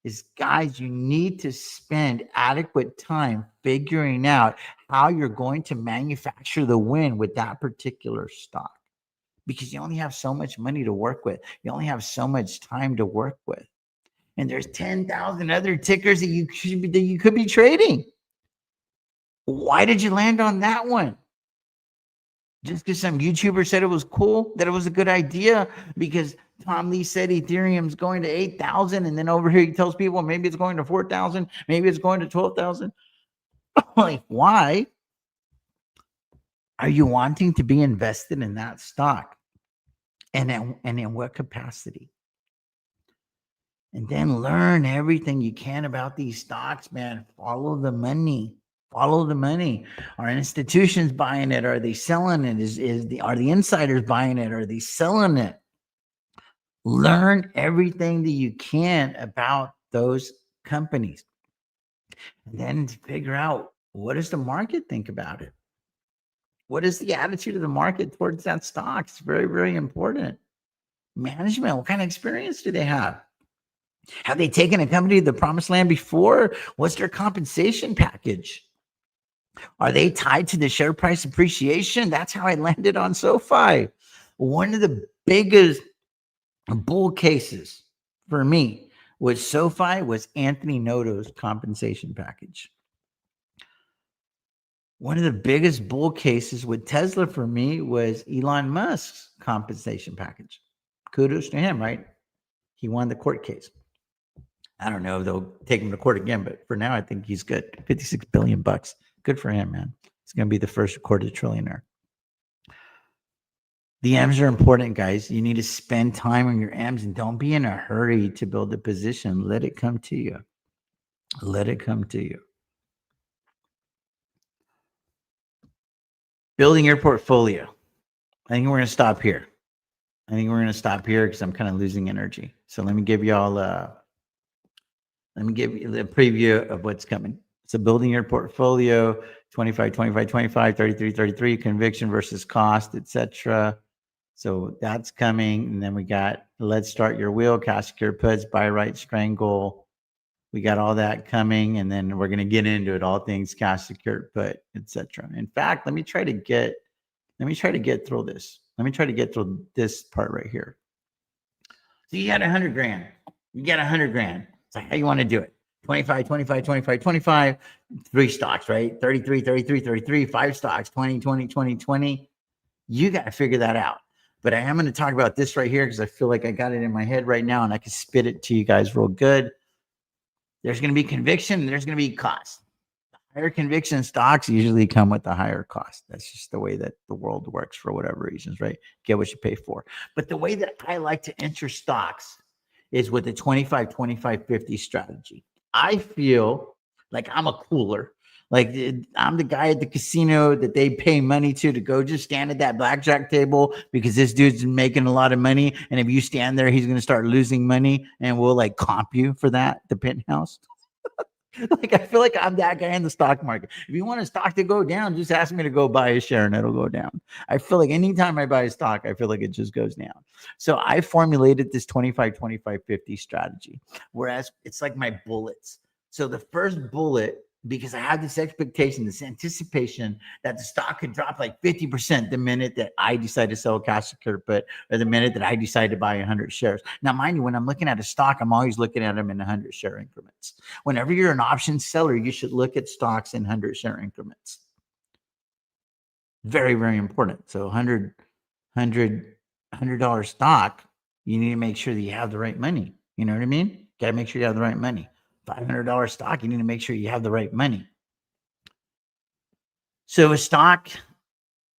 Is, guys, you need to spend adequate time figuring out how you're going to manufacture the win with that particular stock, because you only have so much money to work with. You only have so much time to work with. And there's 10,000 other tickers that you could be trading. Why did you land on that one? Just because some YouTuber said it was cool, that it was a good idea, because Tom Lee said Ethereum's going to 8,000, and then over here he tells people maybe it's going to 4,000, maybe it's going to 12,000. Like, why are you wanting to be invested in that stock? And in what capacity? And then learn everything you can about these stocks, man. Follow the money. Follow the money. Are institutions buying it? Are they selling it? Are the insiders buying it? Are they selling it? Learn everything that you can about those companies. And then figure out, what does the market think about it? What is the attitude of the market towards that stock? It's very, very important. Management, what kind of experience do they have? Have they taken a company to the promised land before? What's their compensation package? Are they tied to the share price appreciation? That's how I landed on SoFi. One of the biggest bull cases for me with SoFi was Anthony Noto's compensation package. One of the biggest bull cases with Tesla for me was Elon Musk's compensation package. Kudos to him, right? He won the court case. I don't know if they'll take him to court again, but for now, I think he's good. $56 billion. Good for him, man. He's going to be the first recorded trillionaire. The M's are important, guys. You need to spend time on your M's, and don't be in a hurry to build a position. Let it come to you. Let it come to you. Building your portfolio. I think we're going to stop here. Because I'm kind of losing energy. So let me give you the preview of what's coming. So building your portfolio, 25, 25, 25, 33, 33, conviction versus cost, etc. So that's coming. And then we got let's start your wheel, cash secure puts, buy right, strangle. We got all that coming. And then we're going to get into it, all things cash secure put, etc. In fact, let me try to get through this. Let me try to get through this part right here. So you got 100 grand. You got 100 grand. It's like, how you want to do it? 25, 25, 25, 25, 3 stocks, right? 33, 33, 33, 5 stocks, 20, 20, 20, 20. You got to figure that out. But I am going to talk about this right here because I feel like I got it in my head right now and I can spit it to you guys real good. There's going to be conviction and there's going to be cost. Higher conviction stocks usually come with the higher cost. That's just the way that the world works for whatever reasons, right? Get what you pay for. But the way that I like to enter stocks is with the 25, 25, 50 strategy. I feel like I'm a cooler. Like I'm the guy at the casino that they pay money to go just stand at that blackjack table because this dude's making a lot of money. And if you stand there, he's going to start losing money and we'll like comp you for that, the penthouse. Like I feel like I'm that guy in the stock market. If you want a stock to go down, just ask me to go buy a share and it'll go down. I feel like anytime I buy a stock, I feel like it just goes down. So I formulated this 25, 25, 50 strategy, whereas it's like my bullets. So the first bullet, because I had this expectation, this anticipation that the stock could drop like 50% the minute that I decide to sell a cash secure put, or the minute that I decide to buy 100 shares. Now, mind you, when I'm looking at a stock, I'm always looking at them in 100 share increments. Whenever you're an option seller, you should look at stocks in 100 share increments. Very, very important. So $100 stock, you need to make sure that you have the right money. You know what I mean? Got to make sure you have the right money. $500 stock, you need to make sure you have the right money. So a stock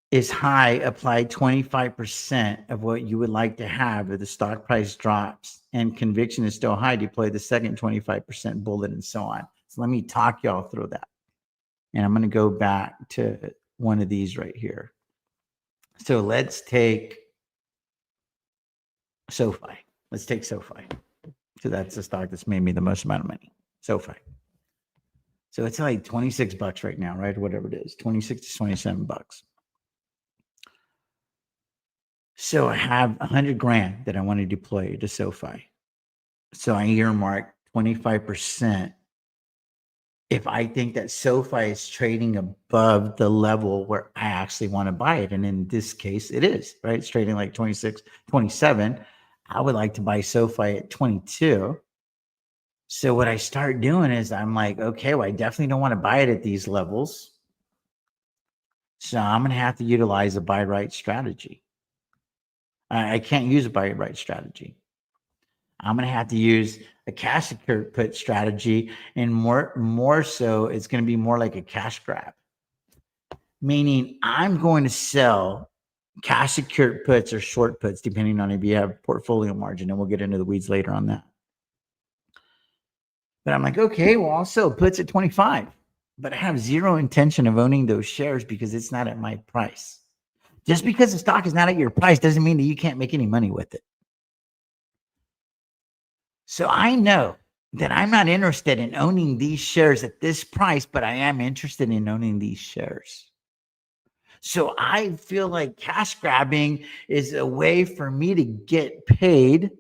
is high, apply 25% of what you would like to have if the stock price drops and conviction is still high, deploy the second 25% bullet and so on. So let me talk y'all through that. And I'm going to go back to one of these right here. So let's take SoFi. Let's take SoFi. So that's the stock that's made me the most amount of money. SoFi. So it's like $26 right now, right? Whatever it is, 26 to 27 bucks. So I have 100 grand that I want to deploy to SoFi. So I earmark 25%. If I think that SoFi is trading above the level where I actually want to buy it, and in this case, it is, right? It's trading like 26, 27. I would like to buy SoFi at 22. So what I start doing is I'm like, okay, well, I definitely don't want to buy it at these levels. So I'm going to have to utilize a buy right strategy. I can't use a buy right strategy. I'm going to have to use a cash secured put strategy, and more so, it's going to be more like a cash grab. Meaning, I'm going to sell cash secured puts or short puts, depending on if you have portfolio margin, and we'll get into the weeds later on that. But I'm like, okay, well, I'll sell puts at 25, but I have zero intention of owning those shares because it's not at my price. Just because the stock is not at your price doesn't mean that you can't make any money with it. So I know that I'm not interested in owning these shares at this price, but I am interested in owning these shares. So I feel like cash grabbing is a way for me to get paid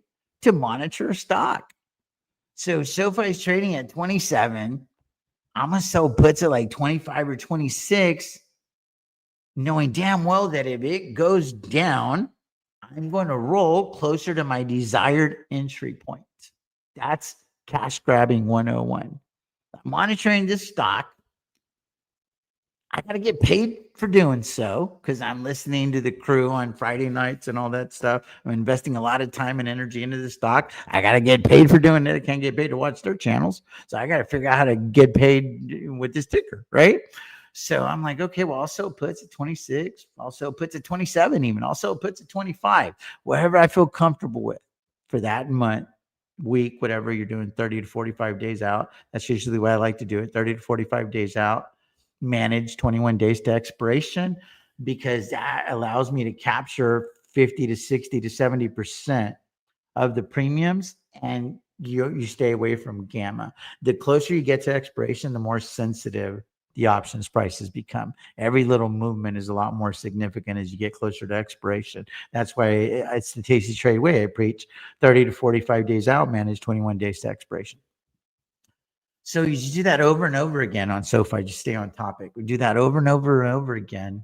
to monitor stock. So SoFi is trading at 27. I'm going to sell puts at like 25 or 26, knowing damn well that if it goes down, I'm going to roll closer to my desired entry point. That's cash grabbing 101. Monitoring this stock, I got to get paid for doing so because I'm listening to the crew on Friday nights and all that stuff. I'm investing a lot of time and energy into the stock. I got to get paid for doing it. I can't get paid to watch their channels. So I got to figure out how to get paid with this ticker, right? So I'm like, okay, well, I'll sell puts at 26. I'll sell puts at 27 even. I'll sell puts at 25. Whatever I feel comfortable with for that month, week, whatever you're doing, 30 to 45 days out. That's usually what I like to do it, 30 to 45 days out. Manage 21 days to expiration, because that allows me to capture 50 to 60 to 70% of the premiums, and you stay away from gamma. The closer you get to expiration, the more sensitive the options prices become. Every little movement is a lot more significant as you get closer to expiration. That's why it's the tasty trade way. I preach 30 to 45 days out, manage 21 days to expiration. So you do that over and over again on SoFi. Just stay on topic. We do that over and over and over again.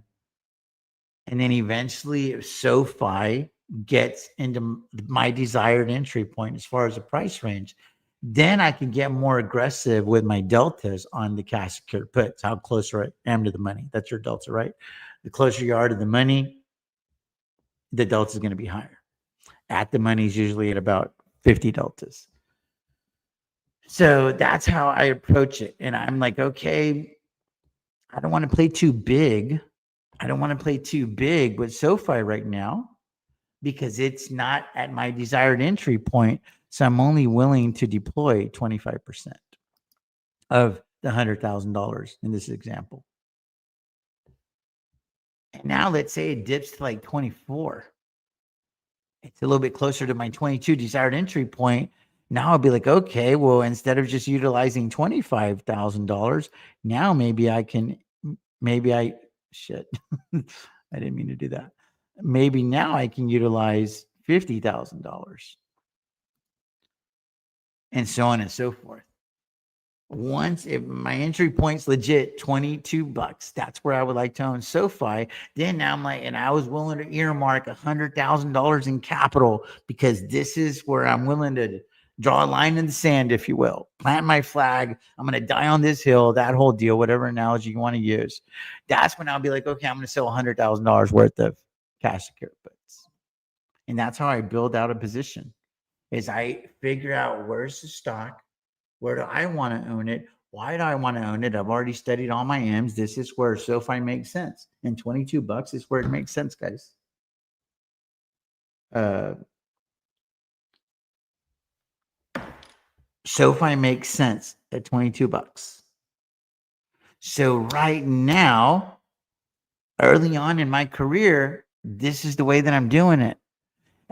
And then eventually, if SoFi gets into my desired entry point as far as the price range, then I can get more aggressive with my deltas on the cash secured puts. How closer I am to the money. That's your delta, right? The closer you are to the money, the delta is going to be higher. At the money is usually at about 50 deltas. So that's how I approach it. And I'm like, okay, I don't want to play too big. I don't want to play too big with SoFi right now because it's not at my desired entry point. So I'm only willing to deploy 25% of the $100,000 in this example. And now let's say it dips to like 24. It's a little bit closer to my 22 desired entry point. Now I'll be like, okay, well, instead of just utilizing $25,000, now maybe I shit. I didn't mean to do that. Maybe now I can utilize $50,000 and so on and so forth. Once if my entry point's legit $22, that's where I would like to own SoFi. Then now I'm like, and I was willing to earmark $100,000 in capital because this is where I'm willing to draw a line in the sand, if you will, plant my flag. I'm going to die on this hill, that whole deal, whatever analogy you want to use. That's when I'll be like, okay, I'm going to sell $100,000 worth of cash secured puts. And that's how I build out a position is I figure out where's the stock. Where do I want to own it? Why do I want to own it? I've already studied all my M's. This is where SoFi makes sense. And $22 is where it makes sense, guys. SoFi makes sense at $22. So right now, early on in my career, this is the way that I'm doing it.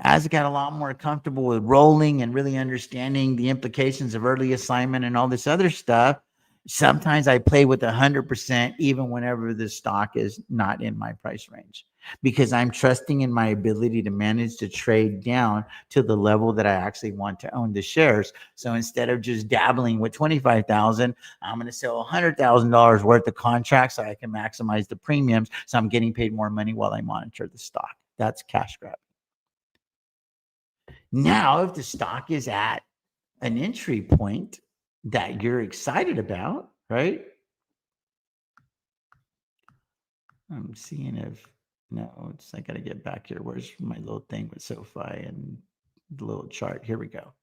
As I got a lot more comfortable with rolling and really understanding the implications of early assignment and all this other stuff, sometimes I play with 100% even whenever the stock is not in my price range. because I'm trusting in my ability to manage the trade down to the level that I actually want to own the shares. So instead of just dabbling with 25,000, I'm going to sell $100,000 worth of contracts so I can maximize the premiums. So I'm getting paid more money while I monitor the stock. That's cash grab. Now, if the stock is at an entry point that you're excited about, right? I'm seeing if, no, I got to get back here. Where's my little thing with SoFi and the little chart? Here we go.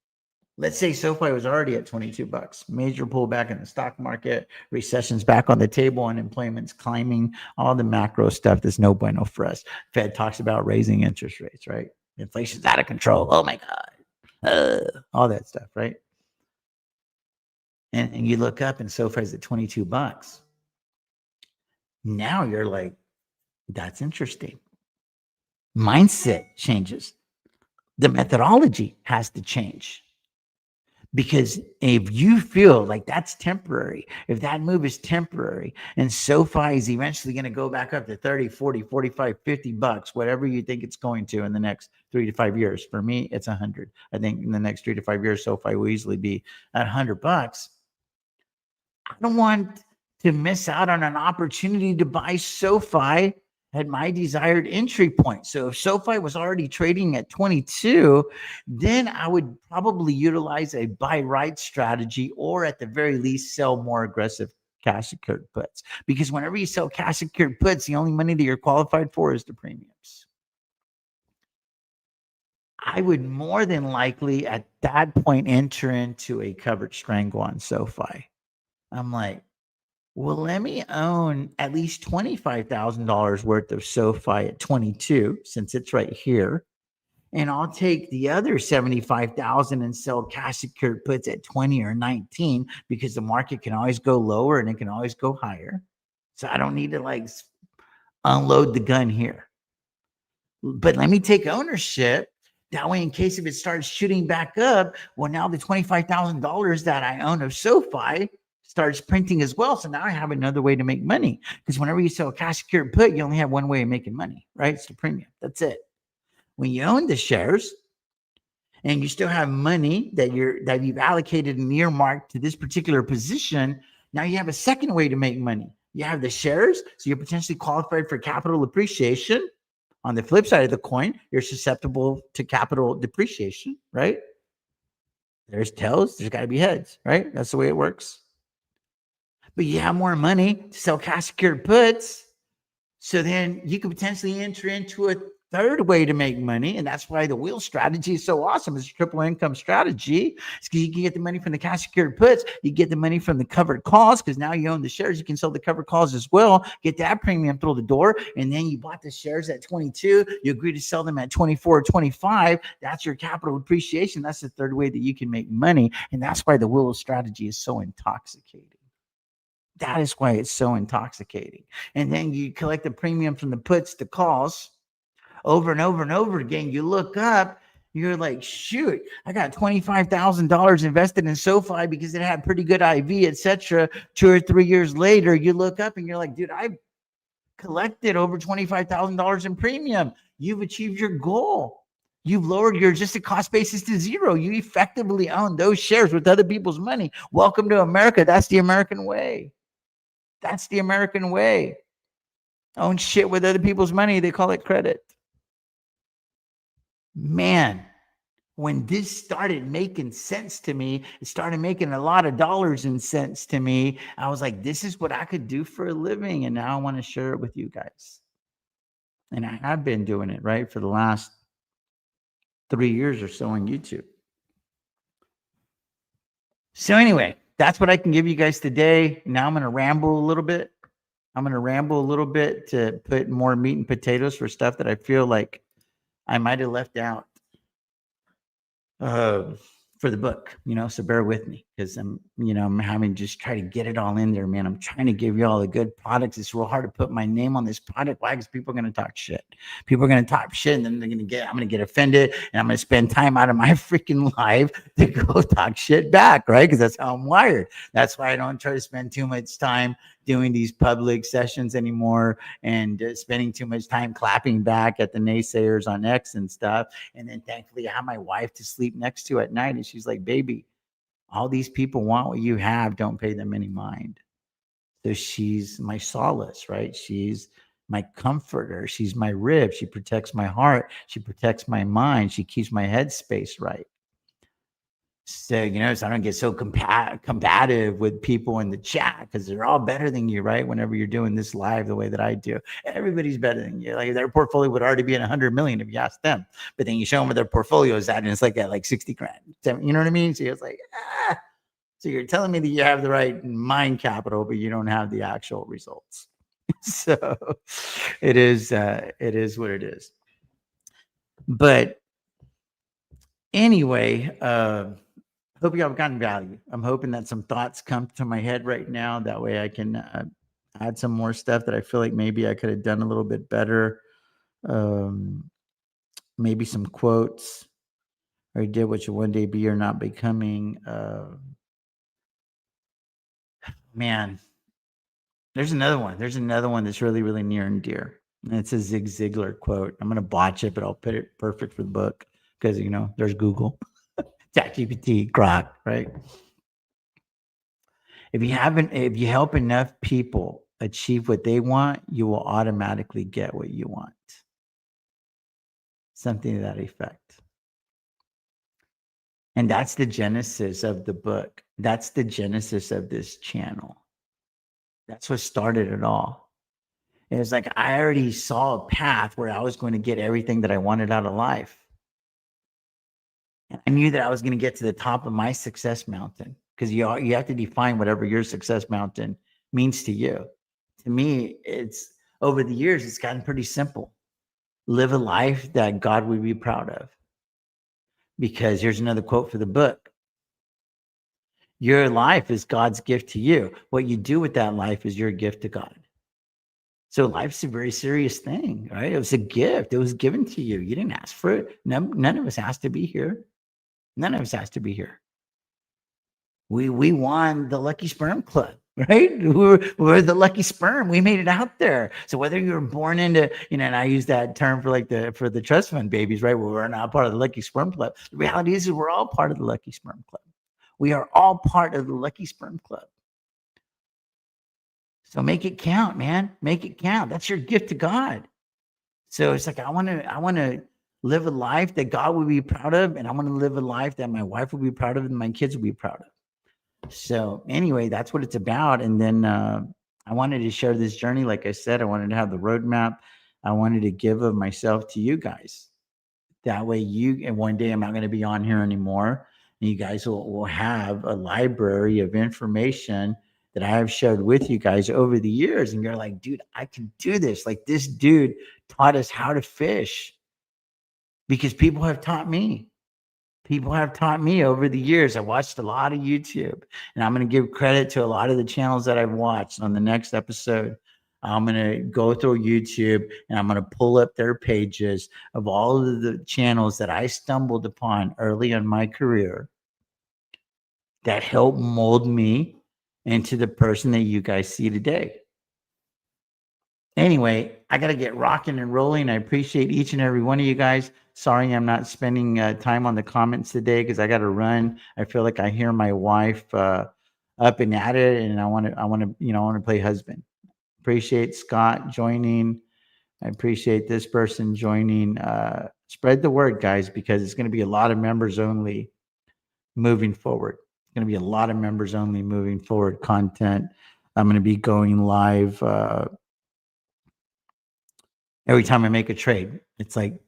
Let's say SoFi was already at 22 bucks. Major pullback in the stock market, recession's back on the table, unemployment's climbing, all the macro stuff that's no bueno for us. Fed talks about raising interest rates, right? Inflation's out of control. Oh my God. All that stuff, right? And you look up and SoFi's at 22 bucks. Now you're like, that's interesting. Mindset changes. The methodology has to change. Because if you feel like that's temporary, if that move is temporary and SoFi is eventually going to go back up to 30, 40, 45, 50 bucks, whatever you think it's going to in the next 3 to 5 years. For me, it's 100. I think in the next 3 to 5 years, SoFi will easily be at 100 bucks. I don't want to miss out on an opportunity to buy SoFi at my desired entry point. So if SoFi was already trading at 22, then I would probably utilize a buy right strategy, or at the very least sell more aggressive cash secured puts. Because whenever you sell cash secured puts, the only money that you're qualified for is the premiums. I would more than likely at that point enter into a covered strangle on SoFi. I'm like, well, let me own at least $25,000 worth of SoFi at 22, since it's right here. And I'll take the other 75,000 and sell cash secured puts at 20 or 19, because the market can always go lower and it can always go higher. So I don't need to like unload the gun here. But let me take ownership. That way, in case if it starts shooting back up, well, now the $25,000 that I own of SoFi starts printing as well. So now I have another way to make money, because whenever you sell a cash secured put, you only have one way of making money, right? It's the premium. That's it. When you own the shares and you still have money that you've allocated and earmarked to this particular position, now you have a second way to make money. You have the shares, so you're potentially qualified for capital appreciation. On the flip side of the coin, you're susceptible to capital depreciation, right? There's tails, there's got to be heads, right? That's the way it works. But you have more money to sell cash secured puts. So then you could potentially enter into a third way to make money. And that's why the wheel strategy is so awesome. It's a triple income strategy. It's because you can get the money from the cash secured puts. You get the money from the covered calls, because now you own the shares. You can sell the covered calls as well, get that premium through the door. And then you bought the shares at 22. You agree to sell them at 24 or 25. That's your capital appreciation. That's the third way that you can make money. And that's why the wheel strategy is so intoxicating. That is why it's so intoxicating. And then you collect the premium from the puts, the calls, over and over and over again. You look up, you're like, shoot, I got $25,000 invested in SoFi because it had pretty good IV, etc. 2 or 3 years later, you look up and you're like, dude, I've collected over $25,000 in premium. You've achieved your goal. You've lowered your adjusted cost basis to zero. You effectively own those shares with other people's money. Welcome to America. That's the American way. That's the American way. Own shit with other people's money. They call it credit. Man, when this started making sense to me, it started making a lot of dollars and cents to me. I was like, this is what I could do for a living. And now I want to share it with you guys. And I have been doing it, right, for the last 3 years or so on YouTube. So anyway, that's what I can give you guys today. Now I'm going to ramble a little bit. To put more meat and potatoes for stuff that I feel like I might have left out for the book, so bear with me, because I'm having to just try to get it all in there, man. I'm trying to give you all the good products. It's real hard to put my name on this product. Why? Because people are going to talk shit. People are going to talk shit, and then I'm going to get offended, and I'm going to spend time out of my freaking life to go talk shit back, right? Because that's how I'm wired. That's why I don't try to spend too much time doing these public sessions anymore and spending too much time clapping back at the naysayers on X and stuff. And then thankfully I have my wife to sleep next to at night. And she's like, baby, all these people want what you have. Don't pay them any mind. So she's my solace, right? She's my comforter. She's my rib. She protects my heart. She protects my mind. She keeps my headspace right. So, so I don't get so combative with people in the chat because they're all better than you, right? Whenever you're doing this live the way that I do, everybody's better than you. Like their portfolio would already be at 100 million if you ask them. But then you show them what their portfolio is at, and it's like at like 60 grand. You know what I mean? So it's like, so you're telling me that you have the right mind capital, but you don't have the actual results. So it is what it is. But anyway, hope you all have gotten value. I'm hoping that some thoughts come to my head right now. That way I can add some more stuff that I feel like maybe I could have done a little bit better. Maybe some quotes. Or did what you one day be or not becoming. Man, there's another one. There's another one that's really, really near and dear. And it's a Zig Ziglar quote. I'm going to botch it, but I'll put it perfect for the book because, there's Google. ChatGPT, Grok, right? If you help enough people achieve what they want, you will automatically get what you want. Something to that effect. And that's the genesis of the book. That's the genesis of this channel. That's what started it all. It was like I already saw a path where I was going to get everything that I wanted out of life. And I knew that I was going to get to the top of my success mountain because you have to define whatever your success mountain means to you. To me, it's over the years, it's gotten pretty simple. Live a life that God would be proud of. Because here's another quote for the book. Your life is God's gift to you. What you do with that life is your gift to God. So life's a very serious thing, right? It was a gift. It was given to you. You didn't ask for it. None of us has to be here. None of us has to be here. We won the Lucky Sperm Club, right? We're the lucky sperm. We made it out there. So whether you were born into, and I use that term for the trust fund babies, right? Well, we're not part of the Lucky Sperm Club. The reality is we're all part of the Lucky Sperm Club. We are all part of the Lucky Sperm Club. So make it count, man. Make it count. That's your gift to God. So it's like I want to live a life that God would be proud of, and I want to live a life that my wife will be proud of and my kids will be proud of. So anyway, that's what it's about. And then I wanted to share this journey. Like I said, I wanted to have the roadmap. I wanted to give of myself to you guys. That way and one day I'm not going to be on here anymore. And you guys will have a library of information that I have shared with you guys over the years. And you're like, dude, I can do this. Like this dude taught us how to fish because people have taught me. People have taught me over the years. I watched a lot of YouTube, and I'm going to give credit to a lot of the channels that I've watched. On the next episode, I'm going to go through YouTube and I'm going to pull up their pages of all of the channels that I stumbled upon early in my career that helped mold me into the person that you guys see today. Anyway, I got to get rocking and rolling. I appreciate each and every one of you guys. Sorry, I'm not spending time on the comments today because I got to run. I feel like I hear my wife up and at it, and I want to play husband. Appreciate Scott joining. I appreciate this person joining. Spread the word, guys, because it's going to be a lot of members only moving forward. It's going to be a lot of members only moving forward content. I'm going to be going live every time I make a trade. It's like,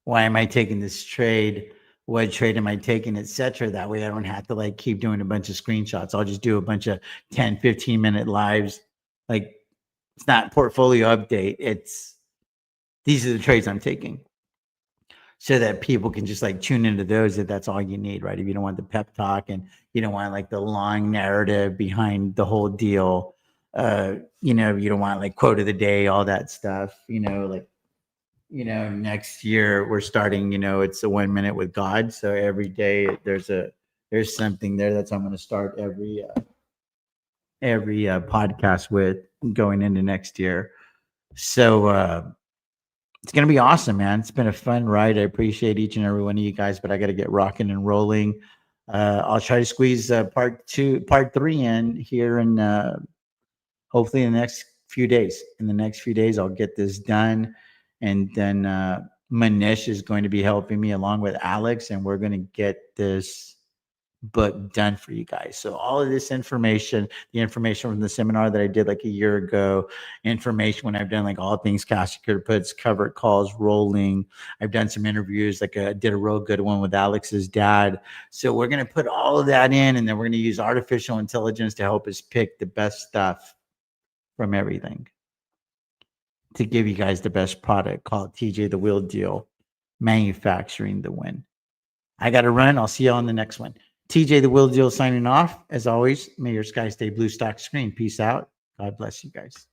why am I taking this trade? What trade am I taking, etc. That way I don't have to keep doing a bunch of screenshots. I'll just do a bunch of 10, 15-minute lives. It's not portfolio update. It's these are the trades I'm taking. So that people can just tune into those if that's all you need, right? If you don't want the pep talk and you don't want the long narrative behind the whole deal, you don't want quote of the day, all that stuff, next year we're starting, it's a 1 minute with God. So every day there's something there. That's how I'm going to start every podcast with going into next year. So it's going to be awesome, man. It's been a fun ride. I appreciate each and every one of you guys, but I got to get rocking and rolling. I'll try to squeeze part three in here in hopefully in the next few days. In the next few days, I'll get this done. And then Manish is going to be helping me along with Alex, and we're going to get this book done for you guys. So all of this information, the information from the seminar that I did like a year ago, information when I've done like all things cash secure puts, covered calls, rolling. I've done some interviews, like I did a real good one with Alex's dad. So we're going to put all of that in, and then we're going to use artificial intelligence to help us pick the best stuff from everything to give you guys the best product called TJ the Wheel Deal, manufacturing the win. I got to run. I'll see you on the next one. TJ the Wheel Deal signing off. As always, may your sky stay blue stock screen. Peace out. God bless you guys.